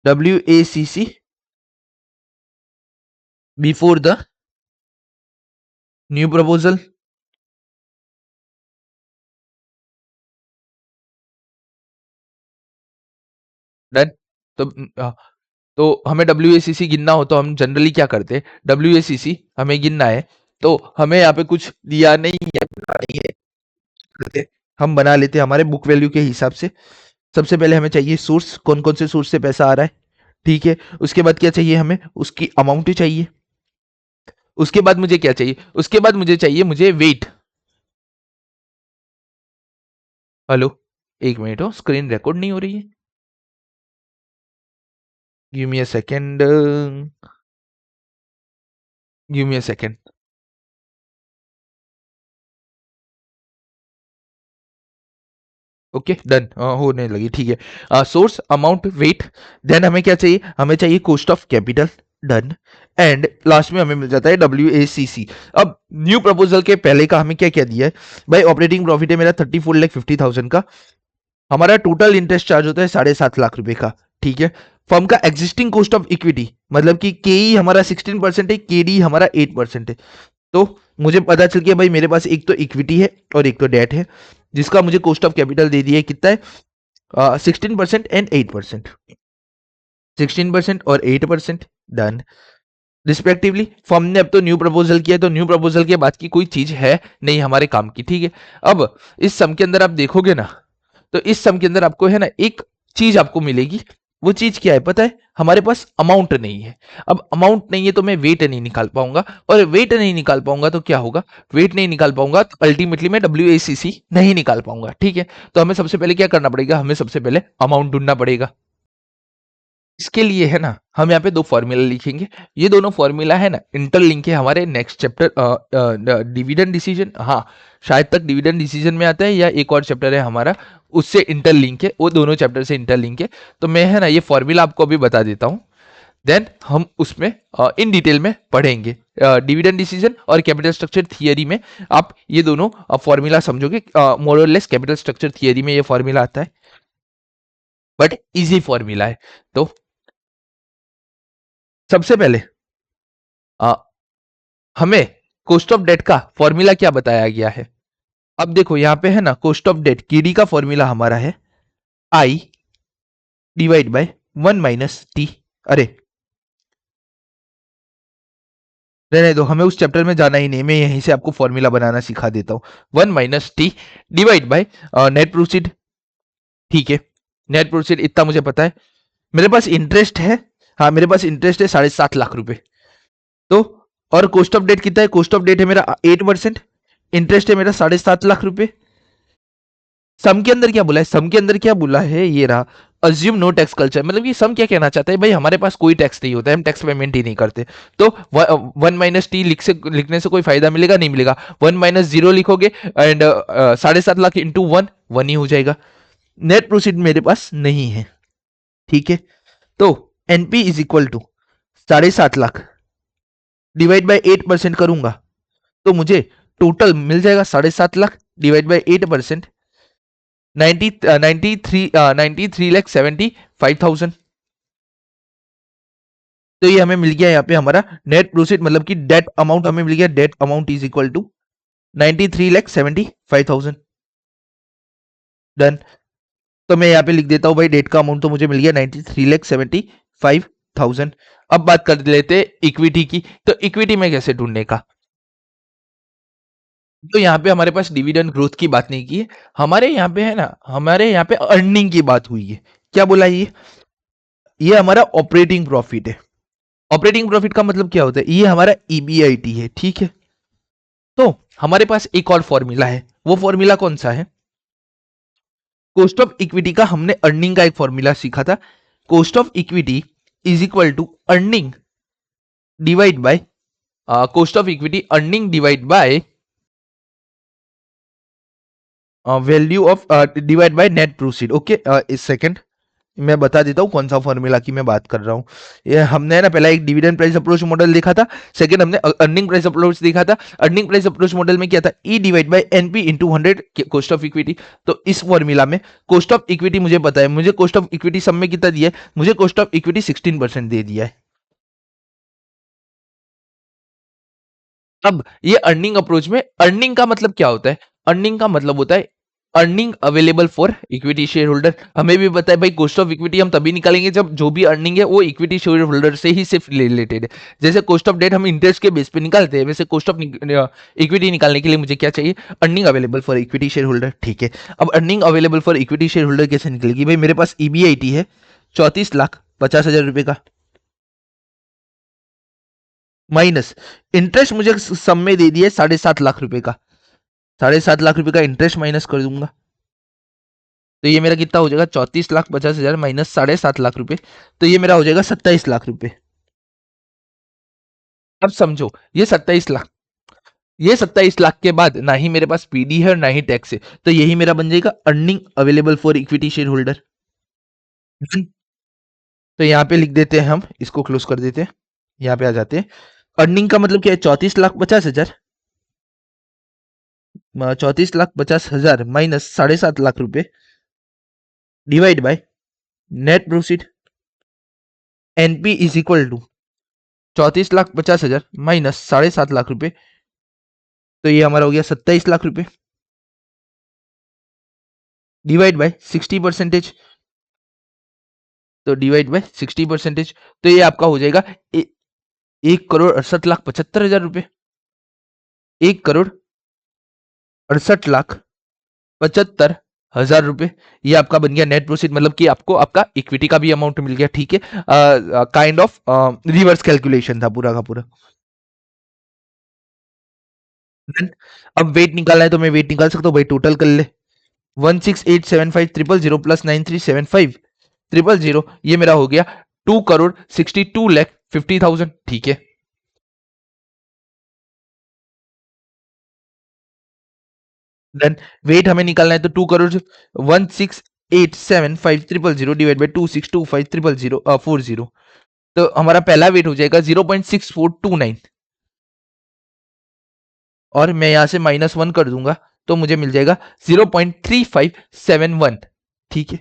WACC before the new proposal, done. तो तो हमें WACC गिनना हो तो हम जनरली क्या करते हैं, WACC हमें गिनना है तो हमें यहाँ पे कुछ दिया नहीं है, नहीं है करते, हम बना लेते हैं हमारे बुक वैल्यू के हिसाब से। सबसे पहले हमें चाहिए सोर्स, कौन कौन से सोर्स से पैसा आ रहा है। ठीक है, उसके बाद क्या चाहिए, हमें उसकी अमाउंट चाहिए। उसके बाद मुझे क्या चाहिए, उसके बाद मुझे चाहिए मुझे वेट। हेलो, एक मिनट हो, स्क्रीन रिकॉर्ड नहीं हो रही है, give me a second, give me a second. Okay done, होने लगी। ठीक है, सोर्स, अमाउंट, वेट, देन हमें क्या चाहिए, हमें चाहिए cost of capital, done. And last में हमें मिल जाता है WACC। अब न्यू प्रपोजल के पहले का हमें क्या क्या दिया है भाई, ऑपरेटिंग प्रॉफिट है मेरा 34,50,000 का, हमारा टोटल इंटरेस्ट चार्ज होता है 7.5 लाख रुपए का। ठीक है, फर्म का एग्जिस्टिंग कॉस्ट ऑफ इक्विटी मतलब कि KE हमारा 16% है, KD हमारा 8% है। तो मुझे पता चल गया भाई मेरे पास एक तो इक्विटी है और एक तो डेट है, जिसका मुझे कॉस्ट ऑफ कैपिटल दे दिया है, कितना है 16% एंड 8%, 16% और 8%, डन। रिस्पेक्टिवली फर्म ने अब तो न्यू प्रपोजल किया, तो न्यू प्रपोजल के बाद की कोई चीज है नहीं हमारे काम की। ठीक है, अब इस सम के अंदर आप देखोगे ना, तो इस सम के अंदर आपको है ना एक चीज आपको मिलेगी, वो चीज क्या है पता है, हमारे पास अमाउंट नहीं है। अब अमाउंट नहीं है तो मैं वेट नहीं निकाल पाऊंगा, और वेट नहीं निकाल पाऊंगा तो क्या होगा, वेट नहीं निकाल पाऊंगा तो अल्टीमेटली मैं WACC नहीं निकाल पाऊंगा। ठीक है, तो हमें सबसे पहले क्या करना पड़ेगा, हमें सबसे पहले अमाउंट ढूंढना पड़ेगा। इसके लिए है ना हम यहाँ पे दो फॉर्मूला लिखेंगे, ये दोनों फॉर्मूला है ना इंटरलिंक है हमारे नेक्स्ट चैप्टर डिविडेंड डिसीजन, हाँ शायद तक डिविडेंड डिसीजन में आता है या एक और चैप्टर है हमारा उससे इंटरलिंक है, वो दोनों चैप्टर से इंटरलिंक है। तो मैं है ना ये फॉर्मूला आपको अभी बता देता हूँ, देन हम उसमें इन डिटेल में पढ़ेंगे। डिविडेंड डिसीजन और कैपिटल स्ट्रक्चर थियरी में आप ये दोनों फॉर्मूला समझोगे, मोर और लेस कैपिटल स्ट्रक्चर थियरी में ये फॉर्मूला आता है, बट इजी फॉर्मूला है। तो सबसे पहले आ, हमें कॉस्ट ऑफ डेट का फॉर्मूला क्या बताया गया है। अब देखो यहाँ पे है ना कॉस्ट ऑफ डेट KD का फॉर्मूला हमारा है I डिवाइड बाय 1 - T। अरे रहने दो, हमें उस चैप्टर में जाना ही नहीं, मैं यहीं से आपको फॉर्मूला बनाना सिखा देता हूँ। 1 - T divide by net proceed. ठीक है, नेट प्रोसीड इतना मुझे पता है, मेरे पास इंटरेस्ट है, हाँ मेरे पास इंटरेस्ट है 7.5 लाख रुपए। तो और कॉस्ट ऑफ डेट कितना है, कॉस्ट ऑफ डेट है मेरा 8%, इंटरेस्ट है मेरा 7.5 लाख रुपए। सम के अंदर क्या बोला है, सम के अंदर क्या बोला है, ये रहा अज्यूम नो टैक्स कल्चर, मतलब कि सम क्या कहना चाहता है भाई, हमारे पास कोई टैक्स नहीं होता है, हम टैक्स पेमेंट ही नहीं करते। तो 1 - T लिखने से कोई फायदा मिलेगा, नहीं मिलेगा। 1 - 0 लिखोगे एंड 7.5 लाख इंटू 1 ही हो जाएगा। नेट प्रोसीड मेरे पास नहीं है। ठीक है, तो NP is equal to 7.5 lakh divide by 8% करूंगा तो मुझे टोटल मिल जाएगा 7.5 लाख डिवाइड बाई 8%, 93,75,000। तो ये हमें मिल गया यहाँ पे हमारा नेट प्रोसीड, मतलब कि डेट अमाउंट हमें मिल गया, debt amount is equal to 93,75,000। Done. तो मैं यहाँ पे लिख देता हूँ भाई, डेट का अमाउंट तो मुझे मिल गया 93,75,000। अब बात कर लेते हैं इक्विटी की। तो इक्विटी में कैसे ढूंढने का? तो यहाँ पे हमारे पास डिविडेंड ग्रोथ की बात नहीं की है, हमारे यहाँ पे है ना, हमारे यहाँ पे अर्निंग की बात हुई है। क्या बोला ये हमारा ऑपरेटिंग प्रॉफिट है। ऑपरेटिंग प्रॉफिट का मतलब क्या होता है? ये हमारा ईबीआईटी है, ठीक है। तो हमारे पास एक और फॉर्मूला है, वो फॉर्मूला कौन सा है? कॉस्ट ऑफ इक्विटी का हमने अर्निंग का एक फॉर्मूला सीखा था। Cost of equity is equal to earning divide by cost of equity, earning divide by value of divide by net proceed. Okay, इस सेकंड मैं बता देता हूँ कौन सा फॉर्मूला की मैं बात कर रहा हूँ। ये हमने ना पहला एक डिविडेंड प्राइस अप्रोच मॉडल देखा था, सेकंड हमने अर्निंग प्राइस अप्रोच देखा था। अर्निंग प्राइस अप्रोच मॉडल में क्या था? ई divide bye NP into 100 cost of equity. तो इस फॉर्मूला में कॉस्ट ऑफ इक्विटी मुझे पता है, मुझे कॉस्ट ऑफ इक्विटी सब में कितना दिया है? मुझे कॉस्ट ऑफ इक्विटी 16% दे दिया है। अब ये अर्निंग अप्रोच में अर्निंग का मतलब क्या होता है? अर्निंग का मतलब होता है earning available for equity share holder. हमें भी पता है भाई, कॉस्ट ऑफ इक्विटी हम तभी निकालेंगे जब जो भी अर्निंग है वो इक्विटी शेयर होल्डर से ही सिर्फ रिलेटेड है। जैसे कॉस्ट ऑफ डेट हम इंटरेस्ट के बेस पे निकालते हैं, वैसे कॉस्ट ऑफ इक्विटी निकालने के लिए मुझे क्या चाहिए? Earning available for equity share holder, ठीक है। अब earning available for equity share holder कैसे निकलेगी? भाई मेरे पास ईबीआईटी है 34,50,000 रुपए का, माइनस इंटरेस्ट मुझे सम में दे दिया 7.5 लाख रुपए का, 7.5 लाख रुपए का इंटरेस्ट माइनस कर दूंगा। तो ये मेरा कितना हो जाएगा? 34,50,000 माइनस 7.5 लाख रुपए, तो ये मेरा हो जाएगा 27 लाख रुपए। अब समझो, ये 27 लाख, ये 27 लाख के बाद ना ही मेरे पास पीडी है और ना ही टैक्स है, तो यही मेरा बन जाएगा earning available for equity share holder. तो यहाँ पे लिख देते हैं, हम इसको क्लोज कर देते हैं, यहाँ पे आ जाते हैं। अर्निंग का मतलब क्या है? 34,50,000, 34,50,000 माइनस 7.5 लाख रुपए divide by net proceed. NP is equal to 34,50,000 minus 7.5 lakh रुपए, तो ये हमारा हो गया 27 लाख रुपए डिवाइड बाय 60%। तो डिवाइड बाय 60%, तो ये आपका हो जाएगा 1,68,75,000 रुपए। 1,68,75,000 रुपए, ये आपका बन गया नेट प्रोसीड, मतलब कि आपको आपका इक्विटी का भी अमाउंट मिल गया, ठीक है। काइंड ऑफ रिवर्स कैलकुलेशन था पूरा का पूरा। Then, अब वेट निकालना है तो मैं वेट निकाल सकता हूँ भाई, टोटल कर ले। 16875,000 प्लस 9375,000 ये मेरा हो गया 2,62,50,000, ठीक है। देन वेट हमें निकालना है तो 2,16,87,5,000 डिवाइड बाई 2,625,000 तो हमारा पहला वेट हो जाएगा 0.6429, और मैं यहां से -1 कर दूंगा तो मुझे मिल जाएगा 0.3571, ठीक है,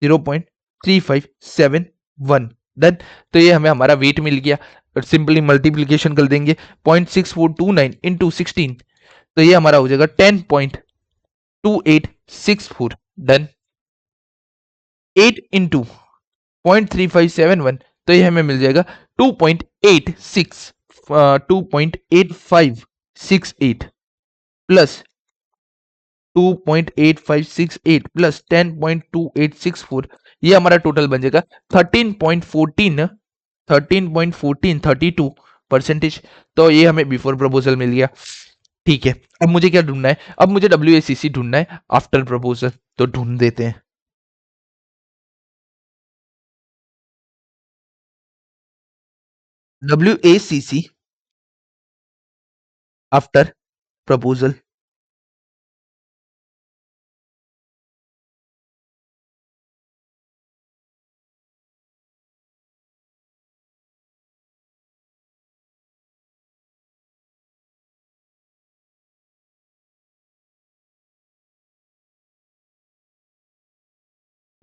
0.3571। डन। तो ये हमें हमारा वेट मिल गया, सिंपली मल्टीप्लीकेशन कर देंगे 0.6429 इंटू 16, तो ये हमारा हो जाएगा 10.2864। डन। 8 इंटू 0.3571, तो ये हमें मिल जाएगा 2.8568 प्लस 2.8568 प्लस 10.2864, ये हमारा टोटल बन जाएगा 13.14 तो ये हमें बिफोर प्रपोजल मिल गया, ठीक है। अब मुझे क्या ढूंढना है? अब मुझे WACC ढूंढना है आफ्टर प्रपोजल, तो ढूंढ देते हैं। WACC after proposal.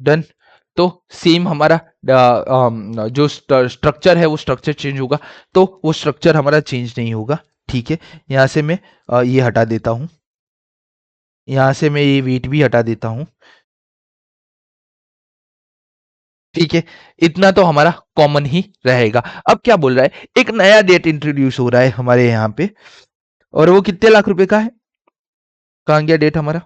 डन। तो सेम हमारा जो स्ट्रक्चर है वो स्ट्रक्चर चेंज होगा, तो वो स्ट्रक्चर हमारा चेंज नहीं होगा, ठीक है। यहां से मैं ये हटा देता हूं, यहाँ से मैं ये वेट भी हटा देता हूँ। ठीक है, इतना तो हमारा कॉमन ही रहेगा। अब क्या बोल रहा है, एक नया डेट इंट्रोड्यूस हो रहा है हमारे यहाँ पे, और वो कितने लाख रुपए का है? कहाँ गया डेट हमारा?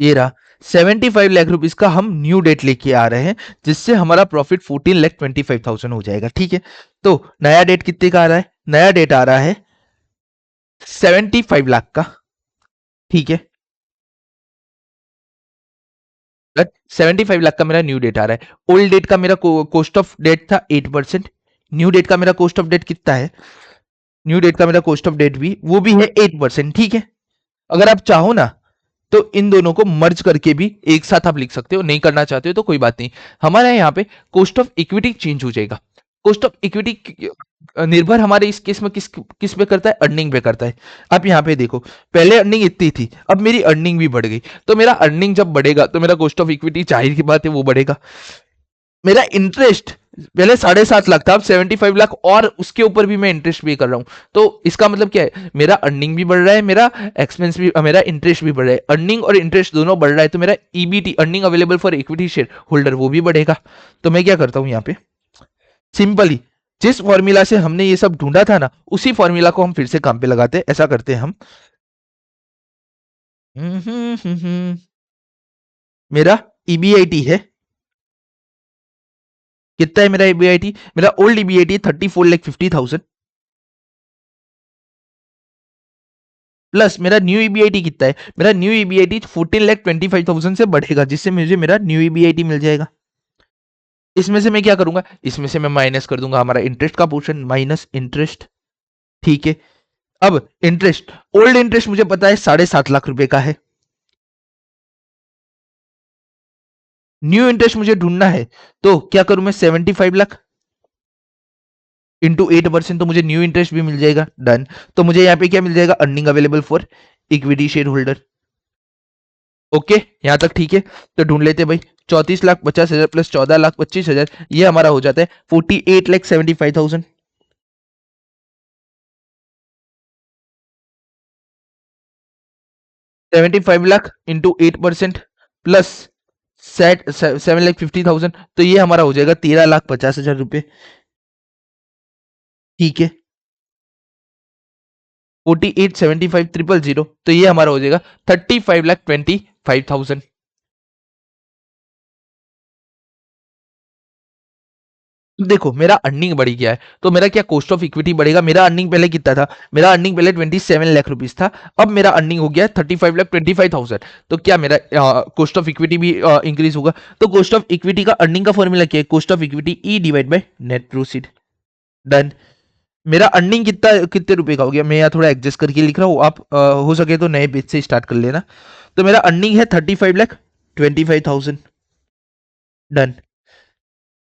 ये रहा। 75 लाख रुपीज का हम न्यू डेट लेके आ रहे हैं, जिससे हमारा प्रॉफिट 14,25,000 हो जाएगा। ठीक है, तो नया डेट कितने का आ रहा है? नया डेट आ रहा है 75 लाख का। ठीक है, 75 लाख का मेरा न्यू डेट आ रहा है। ओल्ड डेट का मेरा कोस्ट ऑफ डेट था 8%। न्यू डेट का मेरा कोस्ट ऑफ डेट कितना है? न्यू डेट का मेरा कोस्ट ऑफ डेट भी वो भी है 8%। ठीक है, अगर आप चाहो ना तो इन दोनों को मर्ज करके भी एक साथ आप लिख सकते हो, नहीं करना चाहते हो तो कोई बात नहीं। हमारे यहाँ पे कोस्ट ऑफ इक्विटी चेंज हो जाएगा। कोस्ट ऑफ इक्विटी निर्भर हमारे इस केस में किस किस पे करता है? अर्निंग पे करता है। आप यहाँ पे देखो, पहले अर्निंग इतनी थी, अब मेरी अर्निंग भी बढ़ गई, तो मेरा अर्निंग जब बढ़ेगा तो मेरा कोस्ट ऑफ इक्विटी जाहिर की बात है वो बढ़ेगा। मेरा इंटरेस्ट पहले 7.5 लाख था, अब 75 लाख, और उसके ऊपर भी मैं इंटरेस्ट पे कर रहा हूं। तो इसका मतलब क्या है? मेरा अर्निंग भी बढ़ रहा है, मेरा एक्सपेंस भी, मेरा इंटरेस्ट भी बढ़ रहा है। अर्निंग और इंटरेस्ट दोनों बढ़ रहा है, तो मेरा EBT, earning available for equity share holder, वो भी बढ़ेगा। तो मैं क्या करता हूं यहाँ पे, सिंपली जिस फॉर्मूला से हमने ये सब ढूंढा था ना, उसी फॉर्मूला को हम फिर से काम पे लगाते हैं। ऐसा करते हैं हम, मेरा ईबीआईटी है, कितना है मेरा ईबीआईटी? मेरा ओल्ड ईबीआईटी 34,50,000 प्लस मेरा न्यू ईबीआईटी कितना है? मेरा न्यू ईबीआईटी 14,25,000 से बढ़ेगा, जिससे मुझे मेरा न्यू ईबीआईटी मिल जाएगा। इसमें से मैं क्या करूंगा, इसमें से मैं माइनस कर दूंगा हमारा इंटरेस्ट का पोर्शन, माइनस इंटरेस्ट। ठीक है, अब इंटरेस्ट, ओल्ड इंटरेस्ट मुझे पता है 7.5 लाख रुपए का है। न्यू इंटरेस्ट मुझे ढूंढना है, तो क्या करूं मैं, 75 लाख इंटू 8%, तो मुझे न्यू इंटरेस्ट भी मिल जाएगा। डन। तो मुझे यहाँ पे क्या मिल जाएगा? Earning available for equity share holder. Okay, यहां तक ठीक है। तो ढूंढ लेते हैं भाई, 34,50,000 प्लस 14,25,000, ये हमारा हो जाता है 48,75,000। 75 लाख इंटू 8% प्लस 7,50,000, तो ये हमारा हो जाएगा 13,50,000 रुपए। ठीक है, 48,75,000, तो ये हमारा हो जाएगा 35,25,000। देखो, मेरा अर्निंग बढ़ी गया है, तो मेरा क्या कोस्ट ऑफ इक्विटी बढ़ेगा? मेरा अर्निंग पहले कितना था? मेरा अर्निंग पहले 27 लाख रुपीस था, अब मेरा अर्निंग हो गया 35,25,000। तो क्या मेरा कोस्ट ऑफ इक्विटी भी इंक्रीज होगा? तो कोस्ट ऑफ इक्विटी का अर्निंग का फॉर्मूला क्या है? Cost of equity E divide by net proceed. Done. मेरा अर्निंग कितना, कितने रुपए का हो गया? मैं यहाँ थोड़ा एडजस्ट करके लिख रहा हूँ, आप हो सके तो नए पेज से स्टार्ट कर लेना। तो मेरा अर्निंग है 35,25,000। डन।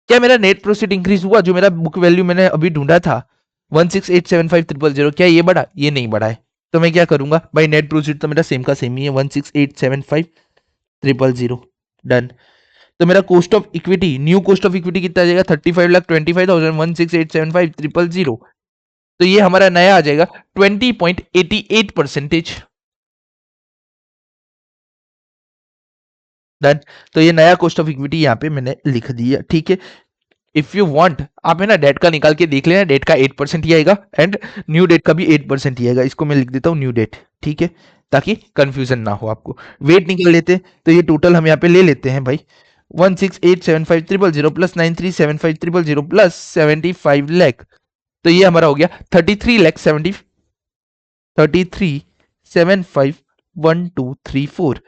क्या मेरा नेट प्रोसीड इंक्रीज हुआ? जो मेरा बुक वैल्यू मैंने अभी ढूंढा था 168,75,000, क्या ये बढ़ा? ये नहीं बढ़ा है। तो मैं क्या करूंगा भाई, नेट प्रोसीड तो मेरा सेम का सेम ही है, 168,75,000। डन। तो मेरा cost of equity, new cost of equity कितना आ जाएगा? 35,25,000, 168,75,000। तो ये हमारा नया आ जाएगा 20.88%। डन। तो ये नया कोस्ट ऑफ इक्विटी यहाँ पे मैंने लिख दिया। ठीक है, इफ यू वांट आप है ना डेट का निकाल के देख लेना, डेट का 8% ही आएगा एंड न्यू डेट का भी 8% ही आएगा। इसको मैं लिख देता हूँ न्यू डेट। ठीक है, ताकि कंफ्यूजन ना हो आपको। वेट निकाल लेते हैं, तो ये टोटल हम यहाँ पे ले लेते हैं भाई, 168,75,000 प्लस 93,75,000 प्लस 75 लाख, तो ये हमारा हो गया 33,75,1,2,3,4।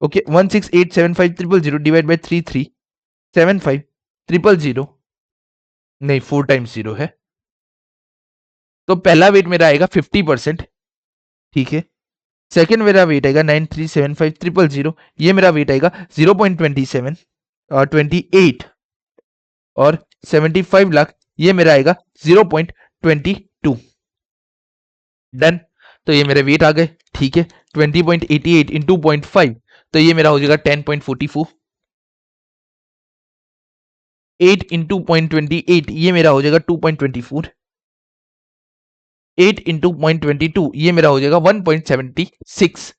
ओके, 168,75,000 डिवाइड बाई 33,75,000, नहीं 4 टाइम्स 0 है, तो पहला वेट मेरा आएगा 50%। ठीक है, सेकंड मेरा वेट आएगा 93,75,000, ये मेरा वेट आएगा 0.27 और 28, और 75 लाख ये मेरा आएगा 0.22। डन। तो ये मेरे वेट आ गए। ठीक है, 20.88 इन 2.5, तो ये मेरा हो जाएगा 10.44। 8 इंटू 0.28, ये मेरा हो जाएगा 2.24। 8 इंटू 0.22 ये मेरा हो जाएगा 1.76।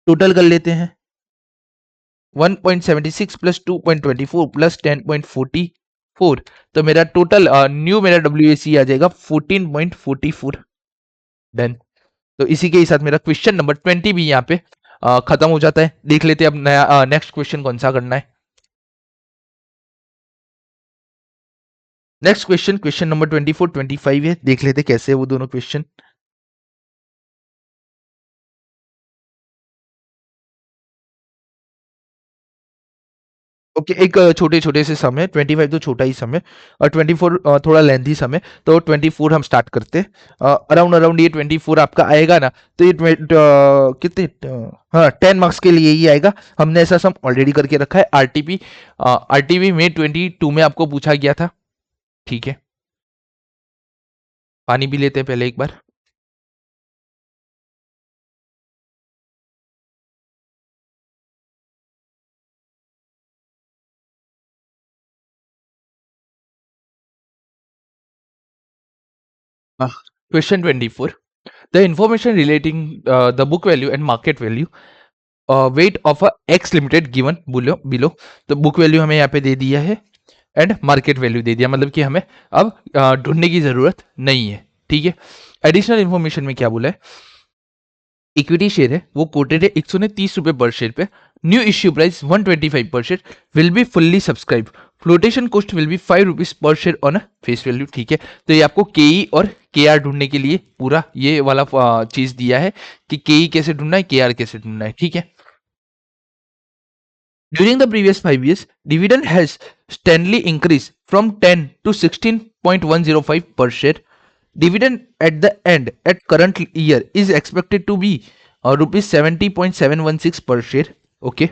टोटल कर लेते हैं 1.76 प्लस 2.24 प्लस 10.44, तो मेरा टोटल न्यू मेरा WAC आ जाएगा 14.44। डन। तो इसी के साथ मेरा क्वेश्चन नंबर 20 भी यहाँ पे खत्म हो जाता है। देख लेते हैं अब नया नेक्स्ट क्वेश्चन कौन सा करना है। नेक्स्ट क्वेश्चन, क्वेश्चन नंबर 24 25 है, देख लेते कैसे है वो दोनों क्वेश्चन। ओके, एक छोटे छोटे से सम है, 25 तो छोटा ही सम है और 24 थोड़ा लेंथी सम है। तो 24 हम स्टार्ट करते हैं। अराउंड अराउंड ये 24 आपका आएगा ना, तो ये कितने हाँ 10 मार्क्स के लिए ही आएगा। हमने ऐसा सम ऑलरेडी करके रखा है। आरटीपी में 22 में आपको पूछा गया था। ठीक है, पानी भी लेते हैं पहले एक बार। Question 24, the information relating the book value and market value weight of a X limited given below. तो बुक वैल्यू हमें यहाँ पे दे दिया है एंड मार्केट वैल्यू दे दिया, मतलब कि हमें अब ढूंढने की जरूरत नहीं है। ठीक है, एडिशनल इंफॉर्मेशन में क्या बोला है, इक्विटी शेयर है वो कोटेड है 130 रुपए पर शेयर पे, न्यू इश्यू प्राइस 125 पर share, will be fully subscribe, flotation cost will be 5 rupees per share on a face value. ठीक है, तो ये आपको केई और केआर ढूंढने के लिए पूरा ये वाला चीज दिया है कि केई कैसे ढूंढना है, केआर कैसे ढूंढना है। ठीक है, during the previous 5 years, dividend has steadily increased from 10 to 16.105 per share. Dividend at the end at current year is expected to be rupees 70.716 per share. Okay,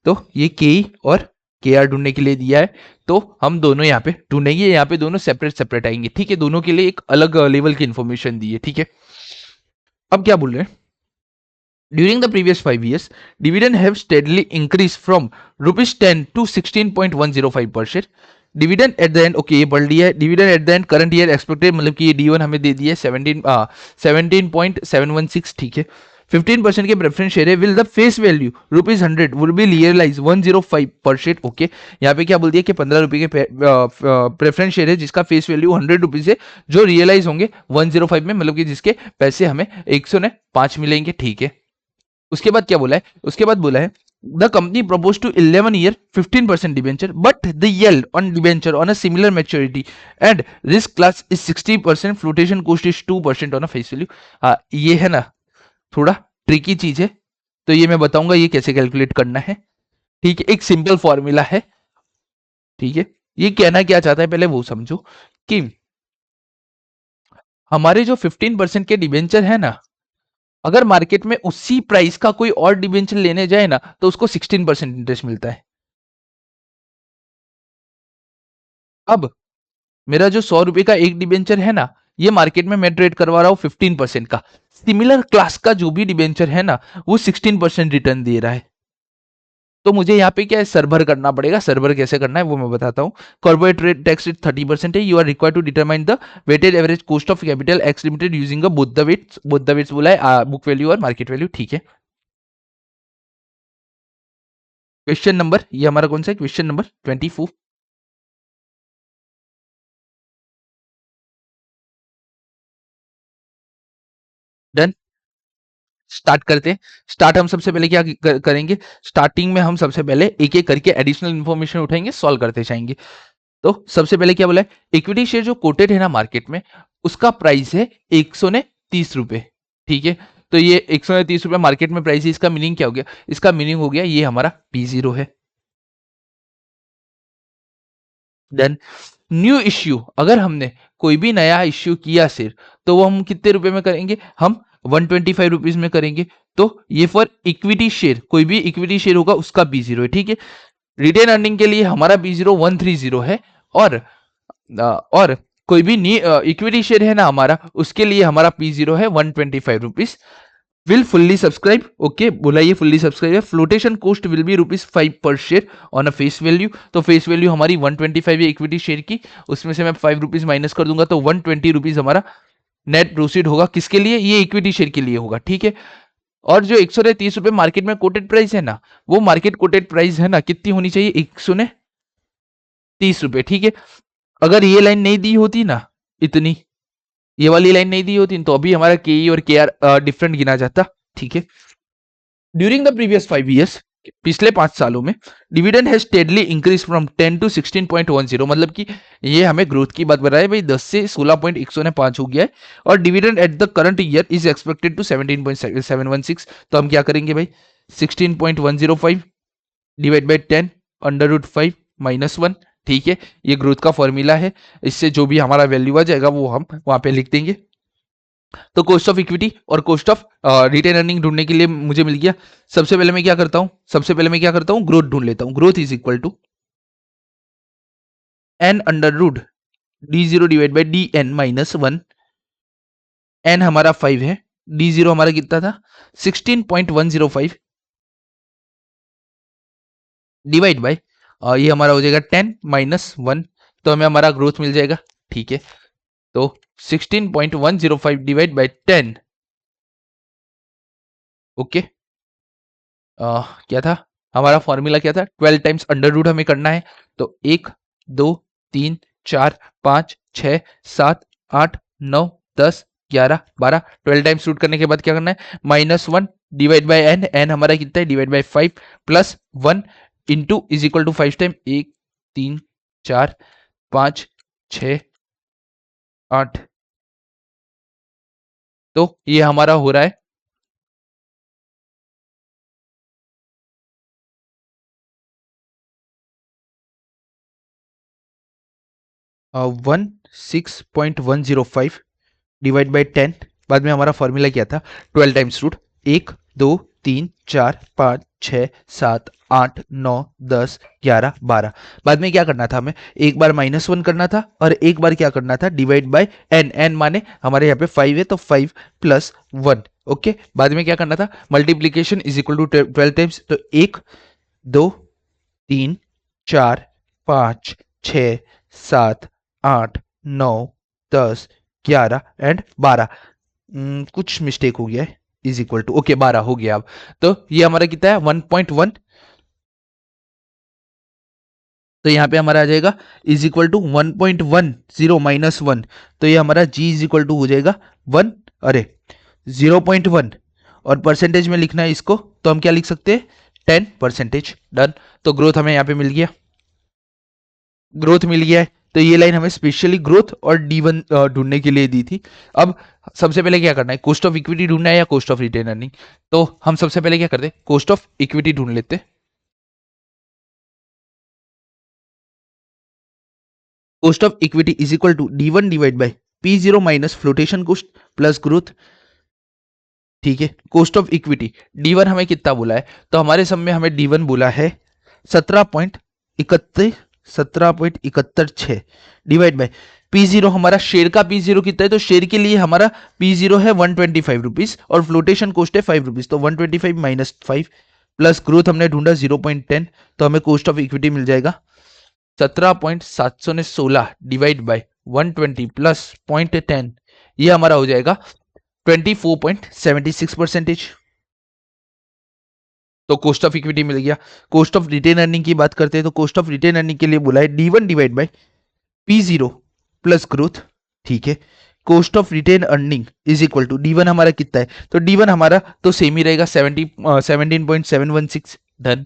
तो ये के और के आर ढूंढने के लिए दिया है, तो हम दोनों यहाँ पे ढूंढेंगे। यहाँ पे दोनों सेपरेट सेपरेट आएंगे। ठीक है, दोनों के लिए एक अलग लेवल की इंफॉर्मेशन दी है। ठीक है, अब क्या बोल रहे हैं, during the previous 5 years, dividend have steadily increased from rupees 10 to 16.105 per share. Dividend at the end, okay ये पढ़ लिया है। Dividend at the end current year expected, मतलब कि ये D1 हमें दे दिया है 17.716। ठीक है, 15% के प्रेफरेंस शेयर है, will the face value rupees 100 will be realise 105 per share. Okay, यहाँ पे क्या बोल दिया कि 15 रुपए के प्रेफरेंस शेयर है जिसका फेस वैल्यू 100 रुपीज है, जो रियलाइज होंगे 105 में, मतलब कि जिसके पैसे हमें 105 मिलेंगे। ठीक है, उसके बाद क्या बोला है, उसके बाद बोला है the company propose to 11 year 15% debenture, but the yield on debenture on a similar maturity and risk class is 60%, flotation cost is 2% on a face value. हाँ, ये है ना थोड़ा ट्रिकी चीज है, तो ये मैं बताऊंगा ये कैसे कैलकुलेट करना है। ठीक है, एक सिंपल फॉर्मूला है। ठीक है, ये कहना क्या चाहता है पहले वो समझो कि हमारे जो 15% के डिबेंचर है ना, अगर मार्केट में उसी प्राइस का कोई और डिबेंचर लेने जाए ना, तो उसको 16% इंटरेस्ट मिलता है। अब मेरा जो 100 रुपए का एक डिबेंचर है ना, ये मार्केट में मैं ट्रेड करवा रहा हूं 15% का। सिमिलर क्लास का जो भी डिबेंचर है ना, वो 16% रिटर्न दे रहा है। तो मुझे यहाँ पे क्या है, सर्वर करना पड़ेगा। सर्वर कैसे करना है वो मैं बताता हूँ। कॉर्पोरेट रेट टैक्स रेट 30% है। You are required to determine the weighted average cost of capital X limited using both the weights. Both the weights बोला है बुक वैल्यू और मार्केट वैल्यू। ठीक है, क्वेश्चन नंबर ये हमारा कौन सा है, क्वेश्चन नंबर 24। डन, स्टार्ट करते हैं। स्टार्ट हम सबसे पहले क्या करेंगे, स्टार्टिंग में हम सबसे पहले एक एक करके एडिशनल इन्फॉर्मेशन उठाएंगे, सॉल्व करते जाएंगे। तो सबसे पहले क्या बोला है, इक्विटी शेयर जो कोटेड है ना मार्केट में, उसका प्राइस है 130 रुपए। ठीक है, तो ये 130 रुपए मार्केट में प्राइस है। इसका मीनिंग क्या हो गया, इसका मीनिंग हो गया ये हमारा P0 है। देन न्यू इश्यू, अगर हमने कोई भी नया इश्यू किया शेयर, तो वो हम कितने रुपए में करेंगे, हम 125 रुपीज में करेंगे। तो ये फॉर इक्विटी शेयर, कोई भी इक्विटी शेयर होगा उसका P0 है। ठीक है, रिटेन अर्निंग के लिए हमारा P0 130 है, और कोई भी इक्विटी शेयर है ना हमारा, उसके लिए हमारा P0 है 125 rupees. Will fully subscribe, okay बोला ये फुल्ली सब्सक्राइब है। फ्लोटेशन कॉस्ट विल बी ₹5 पर share on a face value. तो फेस वैल्यू हमारी 125 है इक्विटी शेयर की, उसमें से मैं ₹5 माइनस कर दूंगा, तो 120 रुपीज हमारा नेट प्रोसीड होगा किसके लिए, ये इक्विटी शेयर के लिए होगा, ठीक है। और जो 130 रुपए मार्केट में कोटेड प्राइस है ना, वो मार्केट कोटेड प्राइस है ना कितनी होनी चाहिए, 130 रुपए, ठीक है। अगर ये लाइन नहीं दी होती ना, इतनी ये वाली लाइन नहीं दी होती तो अभी हमारा के और के आर डिफरेंट गिना जाता, ठीक है। ड्यूरिंग द प्रीवियस 5 years, पिछले 5 सालों में dividend has steadily increase from 10 to 16.10, मतलब कि ये हमें ग्रोथ की बात बता रहा है भाई, 10 से 16.105 हो गया है। और dividend at the current year is expected to 17.716। तो हम क्या करेंगे भाई, 16.105 डिवाइड बाई 10 √5 -1, ठीक है। ये ग्रोथ का फॉर्मूला है, इससे जो भी हमारा वैल्यू आ जाएगा वो हम वहां पे लिख देंगे। तो कॉस्ट ऑफ इक्विटी और कॉस्ट ऑफ रिटेन अर्निंग ढूंढने के लिए मुझे मिल गया। सबसे पहले मैं क्या करता हूं, ग्रोथ ढूंढ लेता हूं। Growth is equal to n under root d0 divide by D N minus 1। n हमारा 5 है, d0 हमारा कितना था 16.105 डिवाइड बाई ये हमारा हो जाएगा 10 -1, तो हमें हमारा ग्रोथ मिल जाएगा, ठीक है। तो 16.105 डिवाइड बाई 10, ओके। क्या था हमारा फॉर्मूला, क्या था 12 टाइम्स अंडर रूट हमें करना है। तो 1 2 3 4 5 6 7 8 9 10 11 12, 12 टाइम्स रूट करने के बाद क्या करना है, -1 डिवाइड बाई एन, एन हमारा कितना है divide by 5 plus 1 into is equal to 5 time 1 3 4 5 6 8। तो ये हमारा हो रहा है 16.105 डिवाइड बाई 10। बाद में हमारा फॉर्मूला क्या था, 12 टाइम्स रूट 1 2 3 4 5 6 7 8 9 10 11 12। बाद में क्या करना था हमें, एक बार -1 करना था और एक बार क्या करना था डिवाइड बाय एन, एन माने हमारे यहाँ पे 5 है तो 5 प्लस 1, ओके। बाद में क्या करना था, multiplication is equal to 12 times, तो 1 2 3 4 5 6 7 8 9 10 11 एंड 12। कुछ मिस्टेक हो गया है, इज इक्वल टू, ओके 12 हो गया अब। तो ये हमारा कितना है 1.1, तो यहाँ पे हमारा आ जाएगा इज इक्वल टू 1.10 -1, तो ये हमारा g इज इक्वल टू हो जाएगा 1, अरे 0.1, और परसेंटेज में लिखना है इसको, तो हम क्या लिख सकते हैं 10%। डन। तो ग्रोथ हमें यहाँ पे मिल गया, ग्रोथ मिल गया है। तो ये लाइन हमें स्पेशली ग्रोथ और D1 ढूंढने के लिए दी थी। अब सबसे पहले क्या करना है, कॉस्ट ऑफ इक्विटी ढूंढना है या कॉस्ट ऑफ रिटेन अर्निंग। तो हम सबसे पहले क्या करते हैं, कॉस्ट ऑफ इक्विटी ढूंढ लेते हैं। Cost of equity is equal to D1 divide by P0 minus flotation cost plus growth, ठीक है। कॉस्ट ऑफ इक्विटी D1 हमें कितना बोला है, तो हमारे सम में हमें D1 बोला है 17.71 डिवाइड बाय P0, हमारा शेयर का P0 कितना है, तो शेयर के लिए हमारा P0 है 125 रुपीज और फ्लोटेशन कॉस्ट है 5 रुपीज, तो 125 माइनस 5 प्लस ग्रोथ हमने ढूंढा 0.10, तो हमें कॉस्ट ऑफ इक्विटी मिल जाएगा 17,716 डिवाइड बाय 120 प्लस 0.10, ये हमारा हो जाएगा 24.76%। तो कॉस्ट ऑफ इक्विटी मिल गया। कॉस्ट ऑफ रिटेन अर्निंग की बात करते हैं, तो कॉस्ट ऑफ रिटेन अर्निंग के लिए बोला है D1 divide by P0 plus growth, ठीक है। Cost of retain earning is equal to D1 हमारा कितना है, तो D1 हमारा तो सेम ही रहेगा 17.716, done.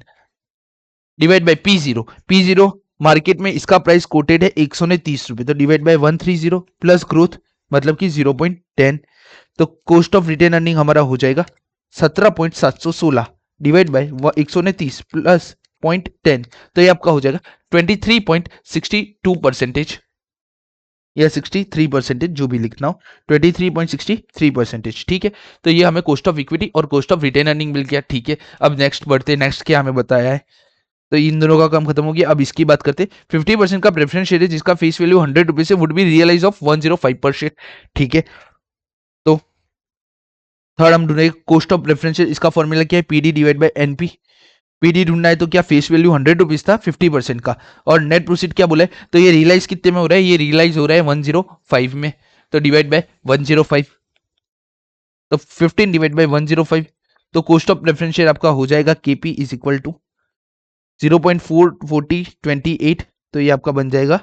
Divide by P0, P0 market में इसका प्राइस कोटेड है 130 रुपए, तो डिवाइड बाय 130 प्लस ग्रोथ मतलब कि 0.10, तो कॉस्ट ऑफ रिटेन अर्निंग हमारा हो जाएगा 17,716 डिवाइड बाय 130 प्लस 0.10, तो ये आपका हो जाएगा 23.62% या 63%, जो भी लिखना हो 23.63%, ठीक है। तो ये हमें कॉस्ट ऑफ इक्विटी और कॉस्ट ऑफ रिटेन अर्निंग मिल गया, ठीक है। अब नेक्स्ट बढ़ते हैं, नेक्स्ट क्या हमें बताया है, तो इन दोनों का काम खत्म हो गया। अब इसकी बात करते हैं, 50% का प्रेफरेंस शेयर है जिसका फेस वैल्यू 100 रुपीज से would be realise of 105 per share, ठीक है। तो थर्ड हम ढूंढेंगे कॉस्ट ऑफ प्रेफरेंस शेयर, इसका फॉर्मूला क्या है, PD divide by NP. PD ढूंढना है तो क्या फेस वैल्यू 100 रुपीज था 50% का, और नेट प्रोसीड क्या बोला है, तो ये रियलाइज कितने में हो रहा है, ये रियलाइज हो रहा है 105 में, तो डिवाइड बाय 105, तो 15 डिवाइड बाय 105, तो कॉस्ट ऑफ प्रेफरेंस शेयर आपका हो जाएगा केपी इज इक्वल टू 0.44028, तो ये आपका बन जाएगा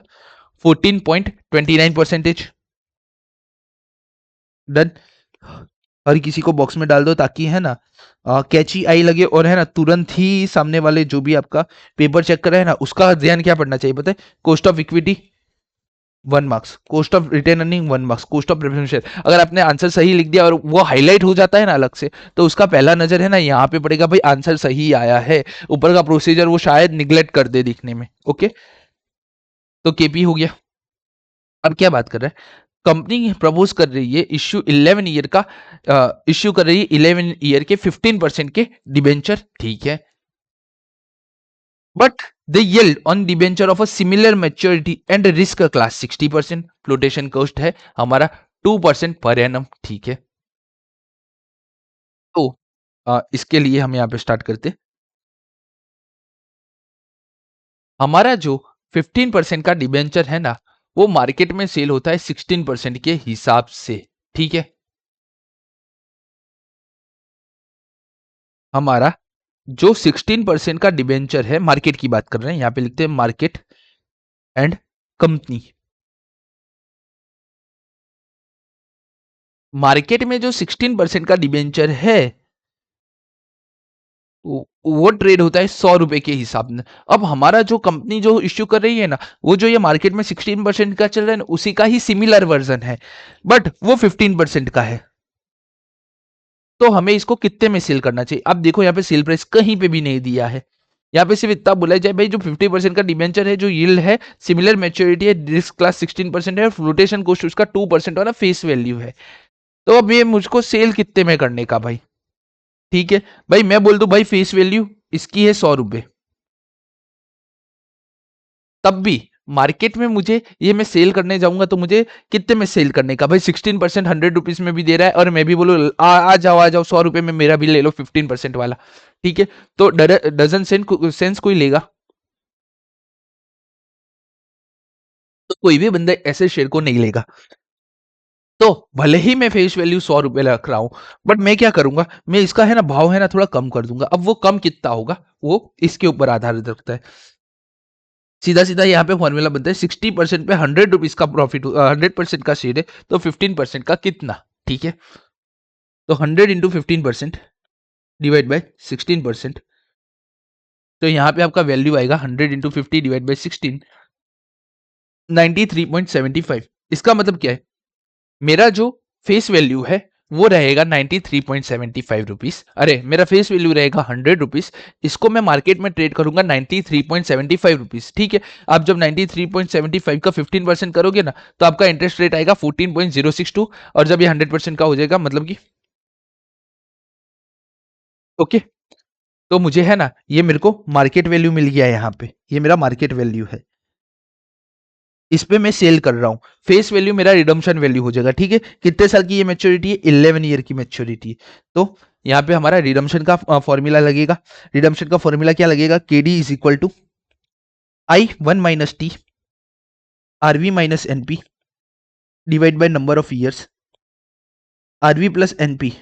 14.29%। डन। हर किसी को बॉक्स में डाल दो ताकि है ना कैची आई लगे, और है ना तुरंत ही सामने वाले जो भी आपका पेपर चेक कर रहे हैं ना उसका ध्यान क्या पड़ना चाहिए पता है? Cost of equity 1 marks, cost of retain earning 1 marks, cost of preference share. अगर आपने आंसर सही लिख दिया और वो हाईलाइट हो जाता है ना अलग से, तो उसका पहला नजर है ना यहाँ पे पड़ेगा, भाई आंसर सही आया है। ऊपर का प्रोसीजर वो शायद निग्लेक्ट कर दे दिखने में। ओके, तो केपी हो गया। अब क्या बात कर रहे हैं, कंपनी प्रपोज कर रही है इश्यू 11 ईयर का, इश्यू कर रही है 11 ईयर के 15% के डिबेंचर, ठीक है, but the yield on debenture of a similar maturity and risk class 60%, flotation cost है हमारा 2% पर एनम, ठीक है। तो इसके लिए हम यहाँ पे स्टार्ट करते, हमारा जो 15% का डिबेंचर है ना वो मार्केट में सेल होता है 16% के हिसाब से, ठीक है। हमारा जो 16% का डिबेंचर है, मार्केट की बात कर रहे हैं, यहां पे लिखते हैं मार्केट एंड कंपनी। मार्केट में जो 16% का डिबेंचर है वो ट्रेड होता है 100 रुपए के हिसाब में। अब हमारा जो कंपनी जो इश्यू कर रही है ना, वो जो ये मार्केट में 16% का चल रहा है ना, उसी का ही सिमिलर वर्जन है, बट वो 15% का है। तो हमें इसको कितने में सेल करना चाहिए? अब देखो यहाँ पे सेल प्राइस कहीं पे भी नहीं दिया है, यहाँ पे सिर्फ इतना बोला जाए भाई जो 50% का डिबेंचर है, जो यील्ड है, सिमिलर मैच्योरिटी है, रिस्क क्लास 16% है, फ्लोटेशन कॉस्ट उसका 2% और फेस वैल्यू है। तो अब ये मुझको सेल कितने में करने का भाई? ठीक है भाई, मैं बोल दूं भाई फेस वैल्यू इसकी है 100 रुपए, तब भी मार्केट में मुझे ये मैं सेल करने जाऊंगा तो मुझे कितने में सेल करने का भाई? 16% 100 रुपीज में भी दे रहा है, और मैं भी बोलूँ आ जाओ आ जाओ 100 रुपए में मेरा भी ले लो 15% वाला, ठीक है। तो डजन सेंस कोई लेगा? तो कोई भी बंदा ऐसे शेयर को नहीं लेगा। तो भले ही मैं फेस वैल्यू 100 रुपए रख रहा हूं, बट मैं क्या करूंगा, मैं इसका है ना भाव है ना थोड़ा कम कर दूंगा। अब वो कम कितना होगा वो इसके ऊपर आधारित रखता है। सीधा सीधा यहाँ पे फॉर्मूला बनता है 60% पे 100 रुपीज का प्रॉफिट, 100% का शेयर है तो 15% का कितना, ठीक है। तो 100 इंटू 15% डिवाइड बाई 16%, तो यहाँ पे आपका वैल्यू आएगा 100 इंटू 50 डिवाइड बाई 16, 93.75। इसका मतलब क्या है, मेरा जो फेस वैल्यू है वो रहेगा 93.75 रुपीज, अरे मेरा फेस वैल्यू रहेगा 100 रुपीज, इसको मैं मार्केट में ट्रेड करूंगा 93.75 रुपीज, ठीक है। आप जब 93.75 का 15% करोगे ना तो आपका इंटरेस्ट रेट आएगा 14.062, और जब ये 100% का हो जाएगा मतलब कि ओके, तो मुझे है ना ये मेरे को मार्केट वैल्यू मिल गया है, यहाँ पे ये मेरा मार्केट वैल्यू है, इस पे मैं सेल कर रहा हूं। फेस वैल्यू मेरा रिडम्पशन वैल्यू हो जाएगा, ठीक है। कितने साल की ये मैच्योरिटी है? 11 ईयर की मैच्योरिटी। तो यहाँ पे हमारा रिडम्पशन का फॉर्मूला लगेगा। रिडम्पशन का फॉर्मूला क्या लगेगा? KD is equal to I 1 minus T RV minus NP divide by number of years, RV plus NP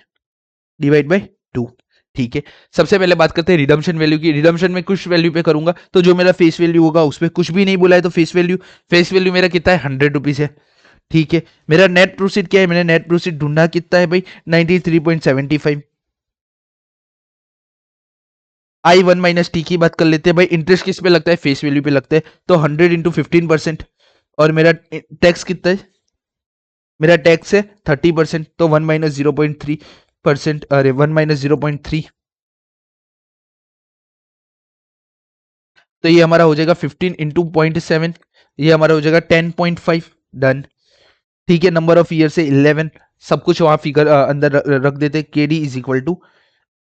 divide by 2, ठीक है। सबसे पहले बात करते हैं रिडम्पशन वैल्यू की। रिडम्पशन में कुछ वैल्यू पे करूंगा तो जो मेरा फेस वैल्यू होगा उस पर कुछ भी नहीं बोला है, तो फेस वैल्यू मेरा कितना है? 100 रुपीज है, ठीक है। मेरा नेट प्रोसीड क्या है? मैंने नेट प्रोसीड ढूंढना कितना है भाई? 93.75। आई 1 माइनस टी की बात कर लेते हैं भाई, इंटरेस्ट किस पे लगता है? फेस वैल्यू पे लगता है, तो 100 इंटू 15%, और मेरा टैक्स कितना है? मेरा टैक्स है 30%, तो 1 माइनस 0.3%, अरे 1 माइनस 0.3, तो ये हमारा हो जाएगा 15 इंटू 0.7, ये हमारा हो जाएगा 10.5। डन, ठीक है। नंबर ऑफ ईयर से 11, सब कुछ वहां फिगर अंदर रख देते। K D is equal to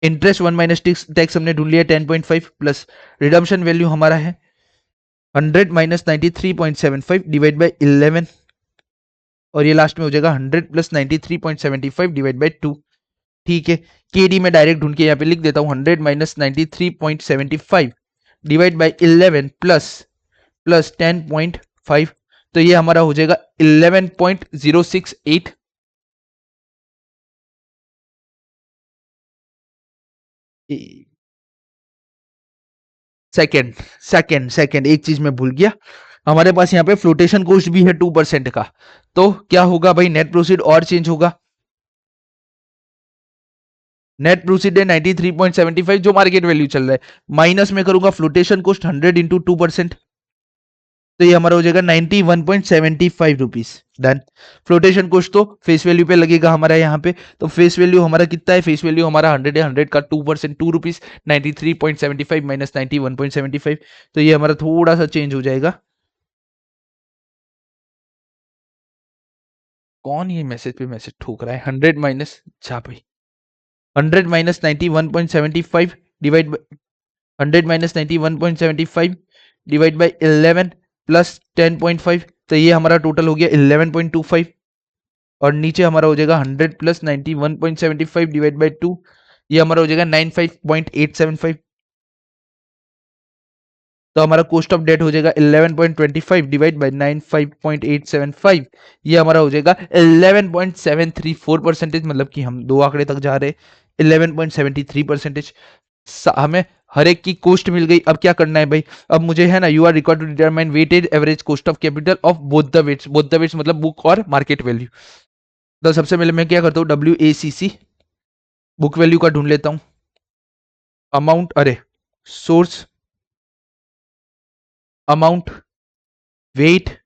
interest 1 minus tax हमने ढूंढ लिया 10.5 प्लस रिडम्पशन वैल्यू हमारा है 100 माइनस 93.75 डिवाइड बाई 11, और ये लास्ट में हो जाएगा 100 प्लस 93.75 डिवाइड बाई 2, ठीक है। के डी में डायरेक्ट ढूंढ के यहाँ पे लिख देता हूँ 100 माइनस 93.75 डिवाइड बाई 11 प्लस 10.5 तो ये हमारा हो जाएगा 11.068। सेकेंड सेकेंड सेकेंड एक चीज मैं भूल गया, हमारे पास यहाँ पे फ्लोटेशन कॉस्ट भी है 2% का। तो क्या होगा भाई, नेट प्रोसीड और चेंज होगा। नेट प्रोसीड है 93.75 जो मार्केट वैल्यू चल रहा है, माइनस में करूंगा फ्लोटेशन कॉस्ट 100 इंटू 2%, तो ये हमारा हो जाएगा 91.75 रुपीज। डन। फ्लोटेशन कॉस्ट तो फेस वैल्यू पे लगेगा हमारा यहाँ पे, तो फेस वैल्यू हमारा कितना है, फेस वैल्यू हमारा 100 है, 100 का 2% 2 रुपीज, 93.75 माइनस 91.75, तो ये हमारा थोड़ा सा चेंज हो जाएगा। कौन ये मैसेज पे मैसेज ठोक रहा है, 100 माइनस, अच्छा भाई 100 minus 91.75 divide, 100 minus 91.75 divide by 11 plus 10.5, तो ये हमारा टोटल हो गया 11.25, और नीचे हमारा हो जाएगा 100 प्लस 91.75 डिवाइड बाई 2, ये हमारा हो जाएगा 95.875, तो हमारा कॉस्ट ऑफ डेट हो जाएगा 11.25 डिवाइड बाई 95.875, ये हमारा हो जाएगा 11.734%, मतलब कि हम दो आंकड़े तक जा रहे हैं 11.73%। हमें हर एक की कॉस्ट मिल गई। अब क्या करना है भाई, अब मुझे है ना, you are required to determine weighted average cost of capital of both the weights मतलब बुक और मार्केट वैल्यू। तो सबसे पहले मैं क्या करता हूँ, WACC बुक वैल्यू का ढूंढ लेता हूँ, अमाउंट, अरे source, amount, weight,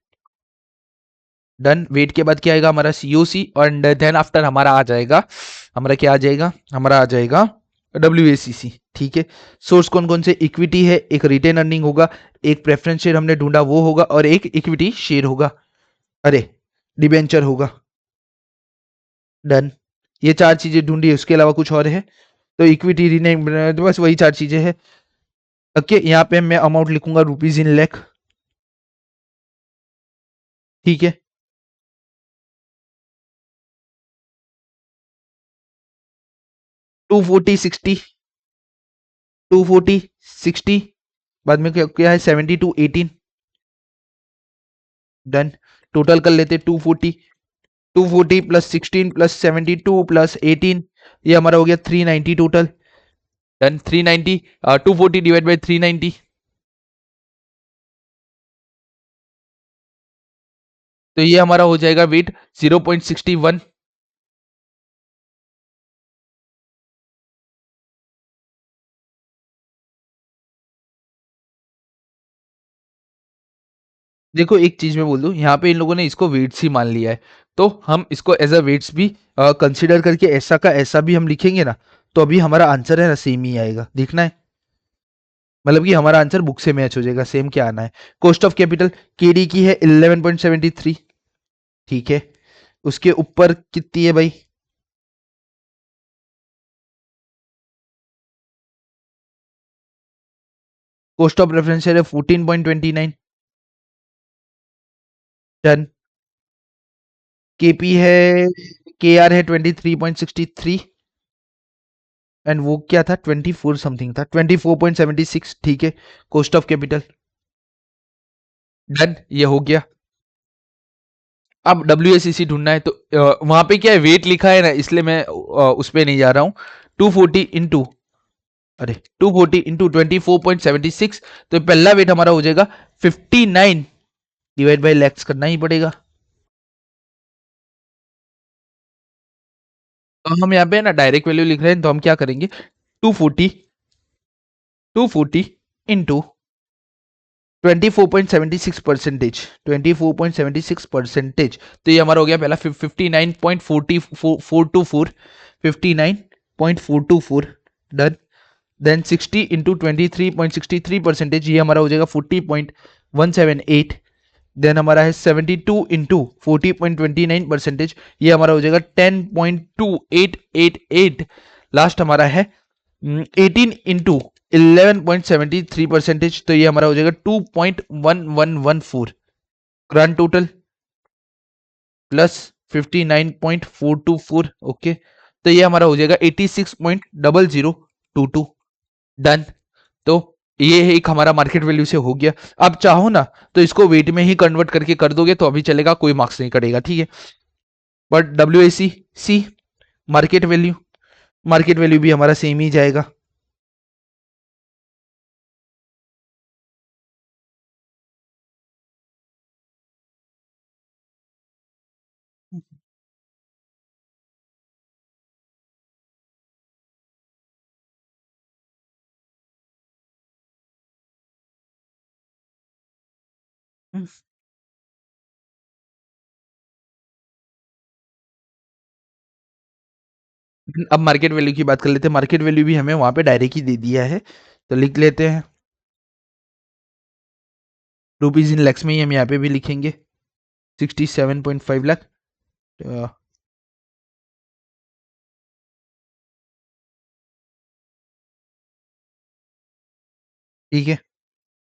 done. Weight के बाद क्या आएगा हमारा COC, और देन आफ्टर हमारा आ जाएगा, हमारा क्या आ जाएगा, हमारा आ जाएगा WACC। ठीक है, सोर्स कौन कौन से, इक्विटी है, एक रिटेन अर्निंग होगा, एक प्रेफरेंस शेयर हमने ढूंढा वो होगा, और एक इक्विटी शेयर होगा, अरे डिबेंचर होगा। डन। ये चार चीजें ढूंढी है, उसके अलावा कुछ और है, तो इक्विटी रिनेम, तो बस वही चार चीजें हैं। ओके, यहाँ पे मैं अमाउंट लिखूंगा रुपीज इन लैख। ठीक है, 240 60, 240 60, बाद में क्या क्या है 72 18। डन। टोटल कर लेते 240, 240 प्लस 16 प्लस 72 प्लस 18, ये हमारा हो गया 390 टोटल। डन। 390, 240 डिवाइड बाई 390, तो ये हमारा हो जाएगा वेट 0.61। देखो एक चीज मैं बोल दूं, यहाँ पे इन लोगों ने इसको वेट्स ही मान लिया है, तो हम इसको एज अ वेट्स भी कंसिडर करके ऐसा का ऐसा भी हम लिखेंगे ना, तो अभी हमारा आंसर है ना सेम ही आएगा, देखना है, मतलब कि हमारा आंसर बुक से मैच हो जाएगा, सेम क्या आना है। कॉस्ट ऑफ कैपिटल केडी की है 11.73। ठीक है, उसके ऊपर कितनी है भाई, कॉस्ट ऑफ रेफरेंस है 14.29। डन। केपी है, KR है 23.63, एंड वो क्या था 24 समथिंग था, 24.76। ठीक है, कॉस्ट ऑफ कैपिटल। डन, ये हो गया। अब WACC ढूंढना है, तो वहां पे क्या है, वेट लिखा है ना, इसलिए मैं उस पर नहीं जा रहा हूं। 240 इंटू, अरे 240 इंटू 24.76, तो पहला वेट हमारा हो जाएगा 59 डिवाइड बाई लैक्स करना ही पड़ेगा। तो हम यहाँ पे ना डायरेक्ट वैल्यू लिख रहे हैं, तो हम क्या करेंगे, 240, 240 इंटू 24.76%, 24.76%, तो ये हमारा हो गया पहला 59.424, 59.424। डन। देन 60 इंटू 23.63%, ये हमारा हो जाएगा 40.178। देन हमारा है 72 इंटू 40.29%, ये हमारा हो जाएगा 10.2888। लास्ट हमारा है 18 इंटू 11.73%, तो ये हमारा हो जाएगा 2.1114। Grand total plus 59.424। ओके, तो ये हमारा हो जाएगा 86.0022। डन। तो ये एक हमारा मार्केट वैल्यू से हो गया। अब चाहो ना तो इसको वेट में ही कन्वर्ट करके कर दोगे तो अभी चलेगा, कोई मार्क्स नहीं कटेगा, ठीक है। But WACC market value, market value भी हमारा सेम ही जाएगा। अब मार्केट वैल्यू की बात कर लेते हैं। मार्केट वैल्यू भी हमें वहां पे डायरेक्ट ही दे दिया है, तो लिख लेते हैं। रुपीज इन लैक्स में ही हम यहाँ पे भी लिखेंगे 67.5 लाख। ठीक है,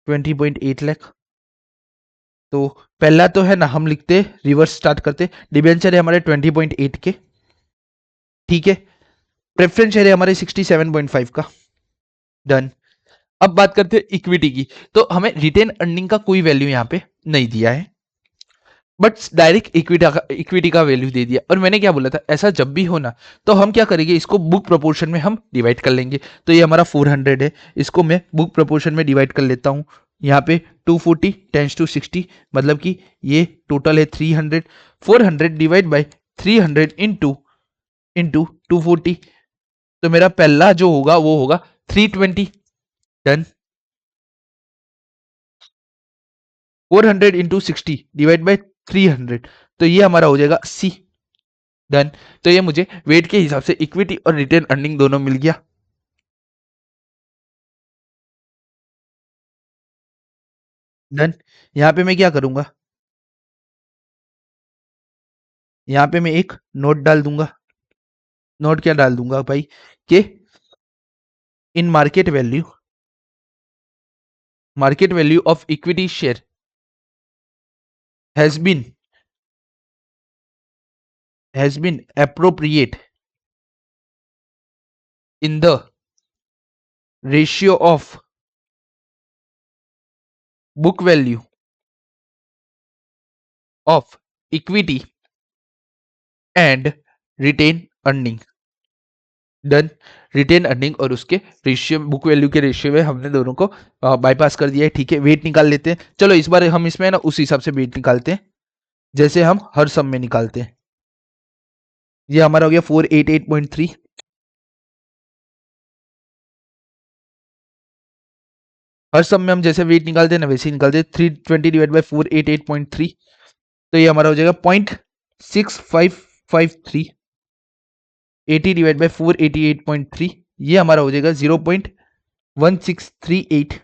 20.8 लाख। तो पहला तो है ना, हम लिखते रिवर्स स्टार्ट करते। डिबेंचर है हमारे 20.8 के, ठीक है। प्रेफरेंस शेयर है हमारे 67.5 का, डन। अब बात करते हैं इक्विटी की। तो हमें रिटेन अर्निंग का कोई वैल्यू यहाँ पे नहीं दिया है, बट डायरेक्ट इक्विटी का वैल्यू दे दिया। और मैंने क्या बोला था, ऐसा जब भी हो ना तो हम क्या करेंगे, इसको बुक प्रोपोर्शन में हम डिवाइड कर लेंगे। तो ये हमारा 400 है, इसको मैं बुक प्रोपोर्शन में डिवाइड कर लेता हूँ। यहाँ पे 240 टेंस टू 60, मतलब कि ये टोटल है 300। 400 डिवाइड बाई 300 इंटू 240, तो मेरा पहला जो होगा वो होगा 320, डन। 400 इंटू 60 डिवाइड बाई 300, तो ये हमारा हो जाएगा 80, डन। तो ये मुझे वेट के हिसाब से इक्विटी और रिटेन अर्निंग दोनों मिल गया, डन। यहां पे मैं क्या करूंगा, यहां पे मैं एक नोट डाल दूंगा। नोट क्या डाल दूंगा भाई, कि in market value of equity share has been appropriate in the ratio of book value of equity and retain earning, done. Retain earning और उसके रेशियो, बुक वैल्यू के रेशियो में हमने दोनों को बाईपास कर दिया है, ठीक है। वेट निकाल लेते हैं, चलो इस बार हम इसमें ना उस हिसाब से वेट निकालते हैं जैसे हम हर सम में निकालते हैं। ये हमारा हो गया 488.3। हर सम में हम जैसे वेट निकालते हैं ना वैसे ही निकालते हैं। 320 डिवाइड बाई 488.3, तो ये हमारा हो जाएगा 0.6553। 80 डिवाइड बाई 488.3, ये हमारा हो जाएगा 0.1638।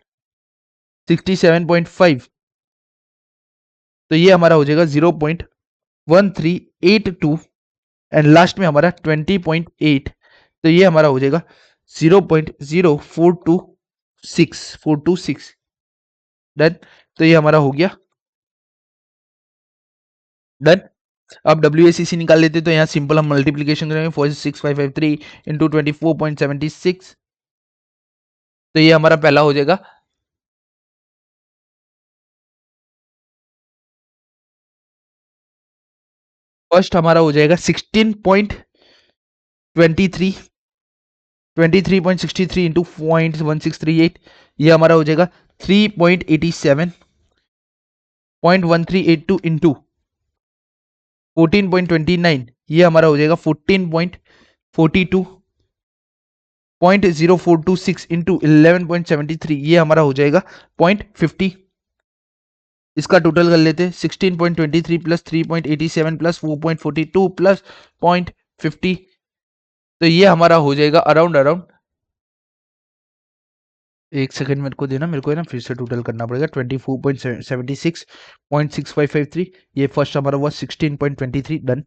67.5, तो ये हमारा हो जाएगा 0.1382। एंड लास्ट में हमारा 20.8, तो ये हमारा हो जाएगा 0.0426। डन। तो ये हमारा हो गया, डन। अब WACC निकाल लेते, तो यहाँ सिंपल हम मल्टीप्लीकेशन करेंगे 46553 इंटू 24.76, तो ये हमारा पहला हो जाएगा। फर्स्ट हमारा हो जाएगा 16.23, 23.63 इंटू 0.1638, ये हमारा हो जाएगा 3.87, 0.1382 इंटू 14.29, ये हमारा हो जाएगा 14.42, 0.0426 इंटू 11.73, ये हमारा हो जाएगा 0.50। इसका टोटल कर लेते हैं, 16.23 प्लस 3.87 प्लस 4.42 प्लस 0.50, तो ये हमारा हो जाएगा अराउंड एक सेकंड मेरे को देना, मेरे को है ना फिर से टोटल करना पड़ेगा। 24.76.6553, ये फर्स्ट हमारा हुआ 16.23, डन।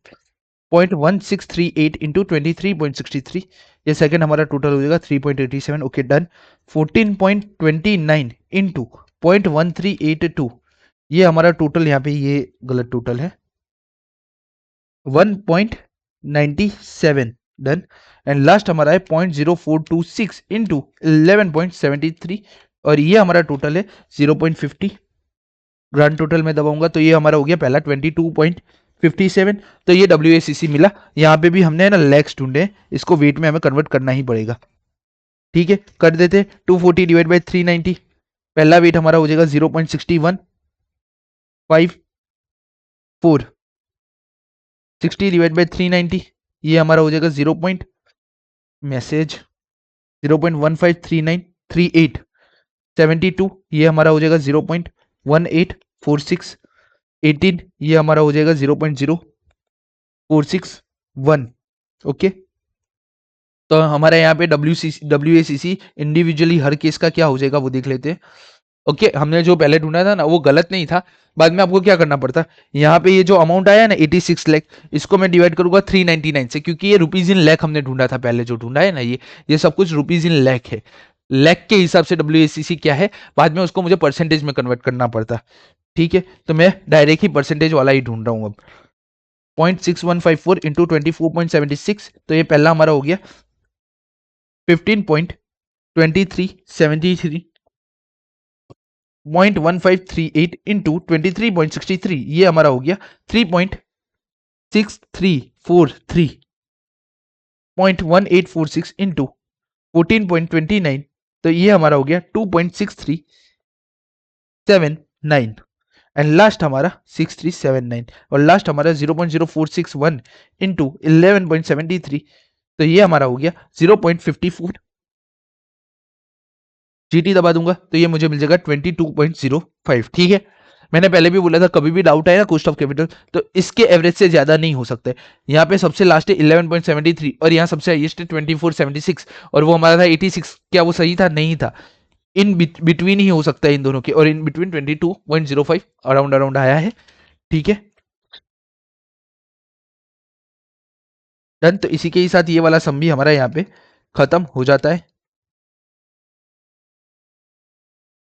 0.1638 इंटू 23.63, ये सेकंड हमारा टोटल हो जाएगा 3.87, ओके डन। 14.29 इंटू 0.1382, ये हमारा टोटल, यहाँ पे ये गलत टोटल है, 1.97, डन। एंड लास्ट हमारा है 0.0426 इंटू 11.73, और ये हमारा टोटल है 0.50। ग्रांड टोटल में दबाऊंगा तो ये हमारा हो गया पहला 22.57। तो ये WACC मिला। यहाँ पे भी हमने ना लैक्स ढूंढे, इसको वेट में हमें कन्वर्ट करना ही पड़ेगा। ठीक है, कर देते। 240 डिवाइड बाई 390, पहला वेट हमारा हो जाएगा 0.6154। 60 डिवाइड बाई 390, ये हमारा हो जाएगा 0.153938। 72, ये हमारा हो जाएगा 0.1846। 18, ये हमारा हो जाएगा 0.0461। ओके, तो हमारे यहाँ पे WACC इंडिविजुअली हर केस का क्या हो जाएगा वो देख लेते हैं। ओके, हमने जो पहले ढूंढा था ना वो गलत नहीं था। बाद में आपको क्या करना पड़ता, यहाँ पे ये जो अमाउंट आया ना 86 लाख, इसको मैं डिवाइड करूंगा 399 से, क्योंकि ये रुपीज इन लैख हमने ढूंढा था पहले, जो ढूंढा है ना ये सब कुछ रुपीज इन लैख है। लैख के हिसाब से WACC क्या है, बाद में उसको मुझे परसेंटेज में कन्वर्ट करना पड़ता। ठीक है, तो मैं डायरेक्ट ही परसेंटेज वाला ही ढूंढ रहा हूँ अब। 0.6154 इंटू 24.76, तो ये पहला हमारा हो गया 15.2373। 0.1538 इंटू 23.63, ये हमारा हो गया 3.6343। 0.1846 इंटू 14.29, तो ये हमारा हो गया 2.6379। एंड लास्ट हमारा 6379। और लास्ट हमारा 0.0461 इंटू 11.73, तो ये हमारा हो गया 0.54। GT दबा दूंगा तो ये मुझे मिल जाएगा 22.05। ठीक है, मैंने पहले भी बोला था कभी भी डाउट आए ना कॉस्ट ऑफ कैपिटल तो इसके एवरेज से ज्यादा नहीं हो सकते। यहाँ पे सबसे लास्ट है 11.73 और यहाँ सबसे हाईएस्ट है 2476, और वो हमारा था 86। क्या वो सही था? नहीं था। इन बिटवीन ही हो सकता है इन दोनों के, और इन बिटवीन 22.05 अराउंड अराउंड आया है। ठीक है, डन। तो इसी के ही साथ ये वाला सम भी हमारा यहाँ पे खत्म हो जाता है।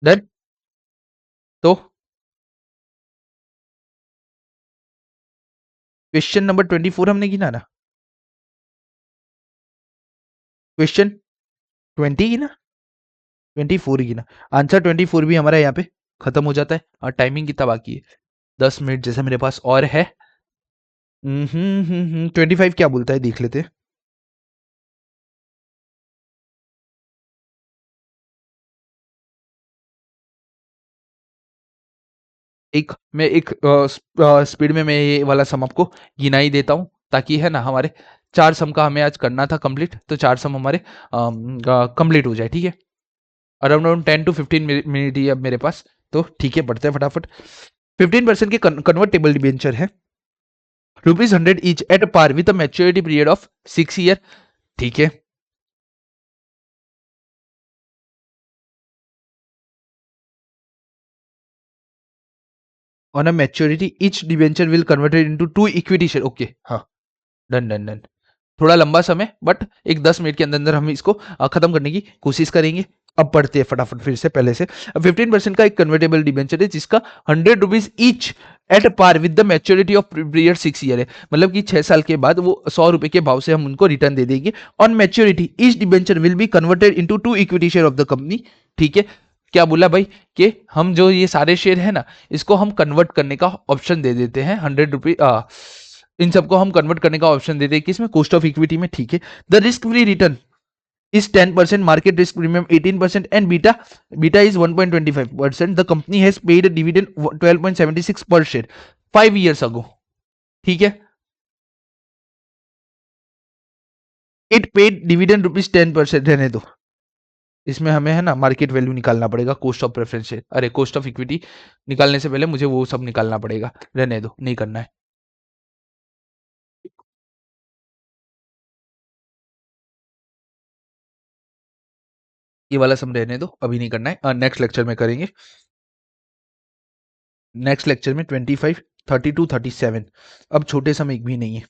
डन। तो क्वेश्चन नंबर 24 हमने गिना ना, क्वेश्चन 20 गिना, 24 ही गिना। आंसर 24 भी हमारा यहाँ पे खत्म हो जाता है। और टाइमिंग कितना बाकी है? 10 मिनट जैसे मेरे पास और है। 25 क्या बोलता है देख लेते हैं। एक स्पीड में मैं ये वाला सम आपको गिना ही देता हूँ, ताकि है ना हमारे 4 सम का हमें आज करना था कंप्लीट, तो 4 सम हमारे कंप्लीट हो जाए। ठीक है, अराउंड अराउंड 10 to 15 मिनट ही अब मेरे पास, तो ठीक है पढ़ते हैं फटाफट। 15% के कन्वर्टेबल डिबेंचर है, ₹100 each at par with maturity period of 6 year. ठीक है, on a maturity each debenture will converted into 2 equity share. Okay, हाँ, डन डन डन। थोड़ा लंबा समय, बट एक 10 मिनट के अंदर अंदर हम इसको खत्म करने की कोशिश करेंगे। अब पढ़ते हैं फटाफट फिर से पहले से। 15% का एक कन्वर्टेबल डिबेंचर है जिसका ₹100 each at par with the maturity of period 6 year है। मतलब कि 6 साल के बाद वो ₹100 के भाव से हम उनको रिटर्न दे देंगे। On maturity each debenture will be converted into 2 equity share of the company. ठीक है, क्या बोला भाई कि हम जो ये सारे शेयर है ना इसको हम कन्वर्ट करने का ऑप्शन दे देते हैं। ₹100 इन सबको हम कन्वर्ट करने का ऑप्शन देते हैं किसमें? कॉस्ट ऑफ इक्विटी में। ठीक है, the risk free return is 10%, market risk premium 18%, and beta is 1.25%. The company has paid a dividend 12.76 per share 5 years ago. ठीक है, it paid dividend ₹10। रहने दो, इसमें हमें है ना मार्केट वैल्यू निकालना पड़ेगा, कॉस्ट ऑफ प्रेफरेंस शेयर, अरे कॉस्ट ऑफ इक्विटी निकालने से पहले मुझे वो सब निकालना पड़ेगा। रहने दो, नहीं करना है। ये वाला सम रहने दो, अभी नहीं करना है, नेक्स्ट लेक्चर में करेंगे। नेक्स्ट लेक्चर में 25, 32, 37। अब छोटे सम एक भी नहीं है।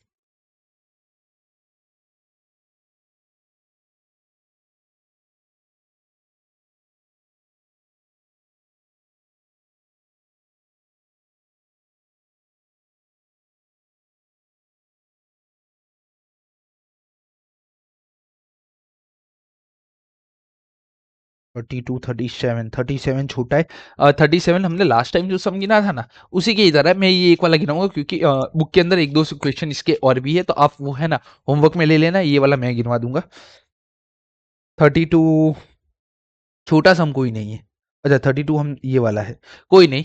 32, 37, 37 छोटा है। 37 हमने लास्ट टाइम जो सम गिना था ना, उसी के इधर है। मैं ये एक वाला गिनाऊंगा क्योंकि बुक के अंदर एक दो क्वेश्चन इसके और भी है, तो आप वो है ना होमवर्क में ले लेना, ये वाला मैं गिनवा दूंगा। 32 छोटा सम कोई नहीं है। अच्छा 32 हम ये वाला है, कोई नहीं।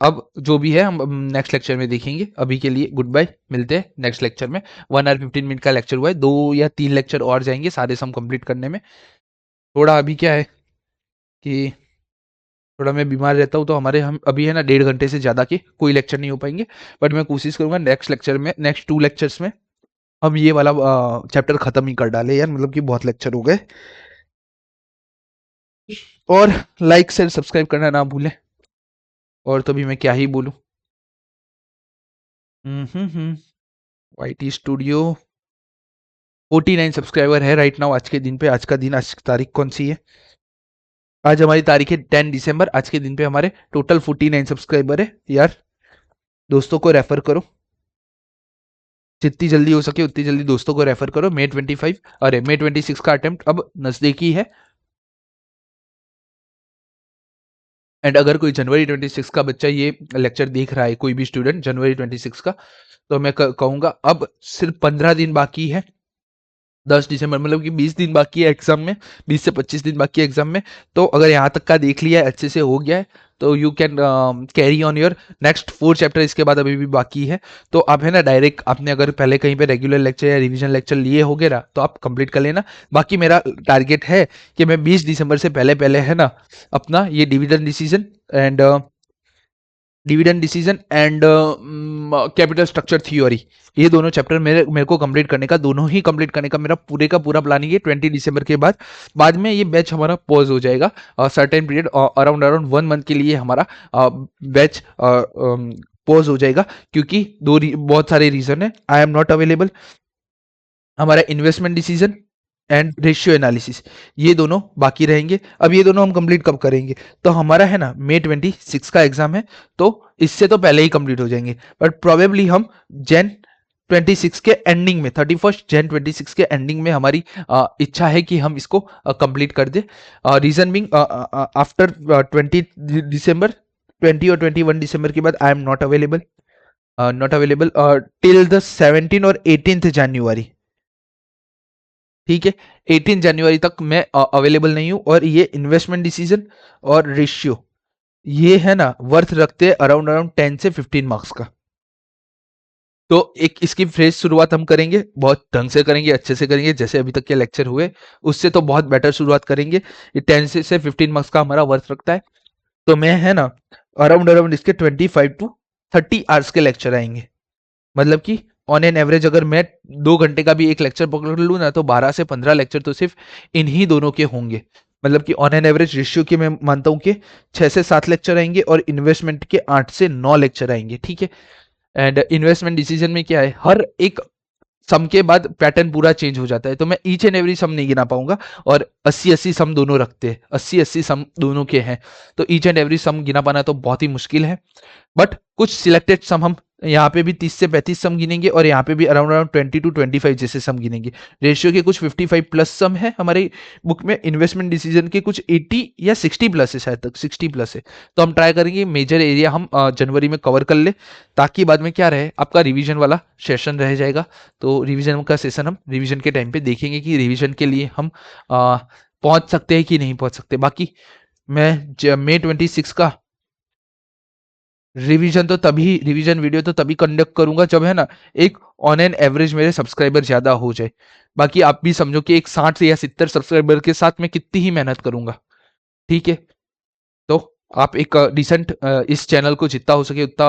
अब जो भी है हम नेक्स्ट लेक्चर में देखेंगे। अभी के लिए गुड बाय, मिलते हैं नेक्स्ट लेक्चर में। 1 आवर 15 मिनट का लेक्चर हुआ है, 2 या 3 लेक्चर और जाएंगे सारे सम कंप्लीट करने में। थोड़ा अभी क्या है कि थोड़ा मैं बीमार रहता हूँ, तो हमारे हम अभी है ना 1.5 घंटे से ज़्यादा के कोई लेक्चर नहीं हो पाएंगे। बट मैं कोशिश करूंगा नेक्स्ट लेक्चर में, नेक्स्ट 2 लेक्चर्स में हम ये वाला चैप्टर खत्म ही कर डाले यार, मतलब कि बहुत लेक्चर हो गए। और लाइक शेयर सब्सक्राइब करना ना भूलें। और तो भी मैं क्या ही बोलूं। वाईटी स्टूडियो 49 सब्सक्राइबर है राइट नाउ आज के दिन पे। आज का दिन, आज तारीख कौन सी है? आज हमारी तारीख है 10 दिसंबर। आज के दिन पे हमारे टोटल 49 सब्सक्राइबर है यार। दोस्तों को रेफर करो, जितनी जल्दी हो सके उतनी जल्दी दोस्तों को रेफर करो। May 25, अरे May 26 का अटेम्प्ट अब नजदीकी है। एंड अगर कोई जनवरी 26 का बच्चा ये लेक्चर देख रहा है, कोई भी स्टूडेंट जनवरी 26 का, तो मैं कहूंगा अब सिर्फ 15 दिन बाकी है। 10 दिसंबर मतलब कि 20 दिन बाकी है एग्जाम में, 20 से 25 दिन बाकी है एग्जाम में। तो अगर यहाँ तक का देख लिया है, अच्छे से हो गया है, तो you can carry on your next 4 chapter. इसके बाद अभी भी बाकी है, तो आप है ना डायरेक्ट, आपने अगर पहले कहीं पे रेगुलर लेक्चर या रिवीजन लेक्चर लिए होगे ना, तो आप कंप्लीट कर लेना। बाकी मेरा टारगेट है कि मैं 20 दिसंबर से पहले पहले है ना अपना ये dividend decision and capital structure theory, ये दोनों चैप्टर मेरे को कंप्लीट करने का, दोनों ही कंप्लीट करने का मेरा पूरे का पूरा प्लानिंग है। 20 दिसंबर के बाद में ये बैच हमारा पॉज हो जाएगा सर्टेन पीरियड, अराउंड 1 मंथ के लिए हमारा बैच पॉज हो जाएगा, क्योंकि बहुत सारे रीजन है। आई एम नॉट अवेलेबल, हमारा investment decision and ratio analysis, ये दोनों बाकी रहेंगे। अब ये दोनों हम कंप्लीट कब करेंगे? तो हमारा है ना May 26 का एग्जाम है, तो इससे तो पहले ही कंप्लीट हो जाएंगे। बट प्रोबेबली हम Jan 26 के एंडिंग में, 31 Jan 26 के एंडिंग में हमारी इच्छा है कि हम इसको कंप्लीट कर दे। रीजन बिंग आफ्टर 20 दिसंबर, 20 और 21 दिसंबर के बाद I am not available till the 17 और 18 जनवरी। ठीक है, 18 जनवरी तक मैं अवेलेबल नहीं हूं। और ये इन्वेस्टमेंट डिसीजन और रेशियो, ये है ना वर्थ रखते हैं अराउंड 10 से 15 मार्क्स का। तो एक इसकी फ्रेश शुरुआत हम करेंगे, बहुत ढंग से करेंगे, अच्छे से करेंगे, जैसे अभी तक के लेक्चर हुए उससे तो बहुत बेटर शुरुआत करेंगे। ये 10 से 15 मार्क्स का हमारा वर्थ रखता है। तो मैं है ना अराउंड इसके 25 to 30 आवर्स के लेक्चर आएंगे। मतलब कि ऑन एन एवरेज अगर मैं 2 घंटे का भी एक लेक्चर पकड़ लूँ ना, तो 12 से 15 लेक्चर तो सिर्फ इन्हीं दोनों के होंगे। मतलब कि ऑन एन एवरेज रेशियो के मैं मानता हूं कि 6 से 7 लेक्चर आएंगे और इन्वेस्टमेंट के 8 से 9 लेक्चर आएंगे। ठीक है, एंड इन्वेस्टमेंट डिसीजन में क्या है, हर एक सम के बाद पैटर्न पूरा चेंज हो जाता है, तो मैं ईच एंड एवरी सम नहीं गिना पाऊंगा। और 80-80 सम दोनों रखते हैं, 80-80 सम दोनों के हैं, तो ईच एंड एवरी सम गिना पाना तो बहुत ही मुश्किल है। बट कुछ सिलेक्टेड सम हम यहाँ पे भी 30 से 35 सम गिनेंगे, और यहाँ पे भी अराउंड 20 to 25 जैसे सम गिनेंगे। रेशियो के कुछ 55 प्लस सम है हमारी बुक में, इन्वेस्टमेंट डिसीजन के कुछ 80 या 60 प्लस है, शायद तक 60 प्लस है। तो हम ट्राई करेंगे मेजर एरिया हम जनवरी में कवर कर ले, ताकि बाद में क्या रहे, आपका रिवीजन वाला सेशन रह जाएगा। तो रिवीजन का सेशन हम रिवीजन के टाइम पे देखेंगे कि रिवीजन के लिए हम पहुंच सकते हैं कि नहीं पहुंच सकते। बाकी मैं May 26 का रिवीजन वीडियो तो तभी कंडक्ट करूंगा जब है ना एक ऑन एन एवरेज मेरे सब्सक्राइबर ज्यादा हो जाए। बाकी आप भी समझो कि एक 60 या 70 सब्सक्राइबर के साथ मैं कितनी ही मेहनत करूंगा। ठीक है, तो आप एक डिसेंट इस चैनल को जितना हो सके उतना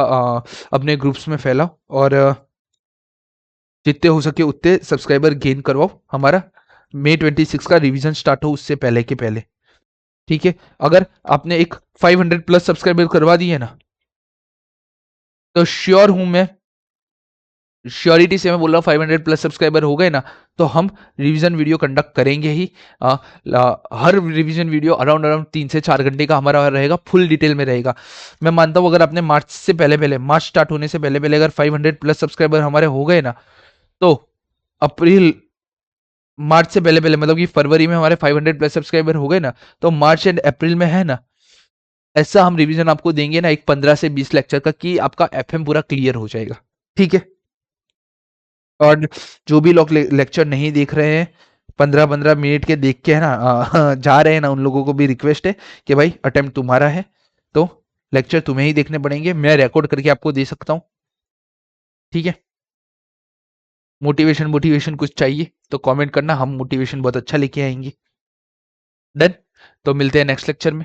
अपने ग्रुप्स में फैलाओ, और जितने हो सके उतने सब्सक्राइबर गेन करवाओ। हमारा May 26 का रिवीजन स्टार्ट हो उससे पहले के पहले। ठीक है, अगर आपने एक 500 प्लस सब्सक्राइबर करवा दिए ना, तो श्योर हूं मैं, श्योरिटी से मैं बोल रहा हूँ, 500 प्लस सब्सक्राइबर हो गए ना, तो हम रिवीजन वीडियो कंडक्ट करेंगे ही। हर रिवीजन वीडियो अराउंड 3 से 4 घंटे का हमारा रहेगा, फुल डिटेल में रहेगा। मैं मानता हूँ अगर आपने मार्च स्टार्ट होने से पहले पहले अगर 500 प्लस सब्सक्राइबर हमारे हो गए ना, तो अप्रैल मार्च से पहले मतलब कि फरवरी में हमारे 500 प्लस सब्सक्राइबर हो गए ना, तो मार्च एंड अप्रैल में है ना, ऐसा हम रिवीजन आपको देंगे ना एक 15 से 20 लेक्चर का, कि आपका एफएम पूरा क्लियर हो जाएगा। ठीक है। और जो भी लोग लेक्चर नहीं देख रहे हैं, 15-15 मिनट के देख के है ना जा रहे हैं ना, उन लोगों को भी रिक्वेस्ट है कि भाई अटेम्प्ट तुम्हारा है, तो लेक्चर तुम्हें ही देखने पड़ेंगे, मैं रिकॉर्ड करके आपको दे सकता हूँ। ठीक है। मोटिवेशन मोटिवेशन कुछ चाहिए तो कमेंट करना, हम मोटिवेशन बहुत अच्छा लेके आएंगे। डन। तो मिलते हैं नेक्स्ट लेक्चर में।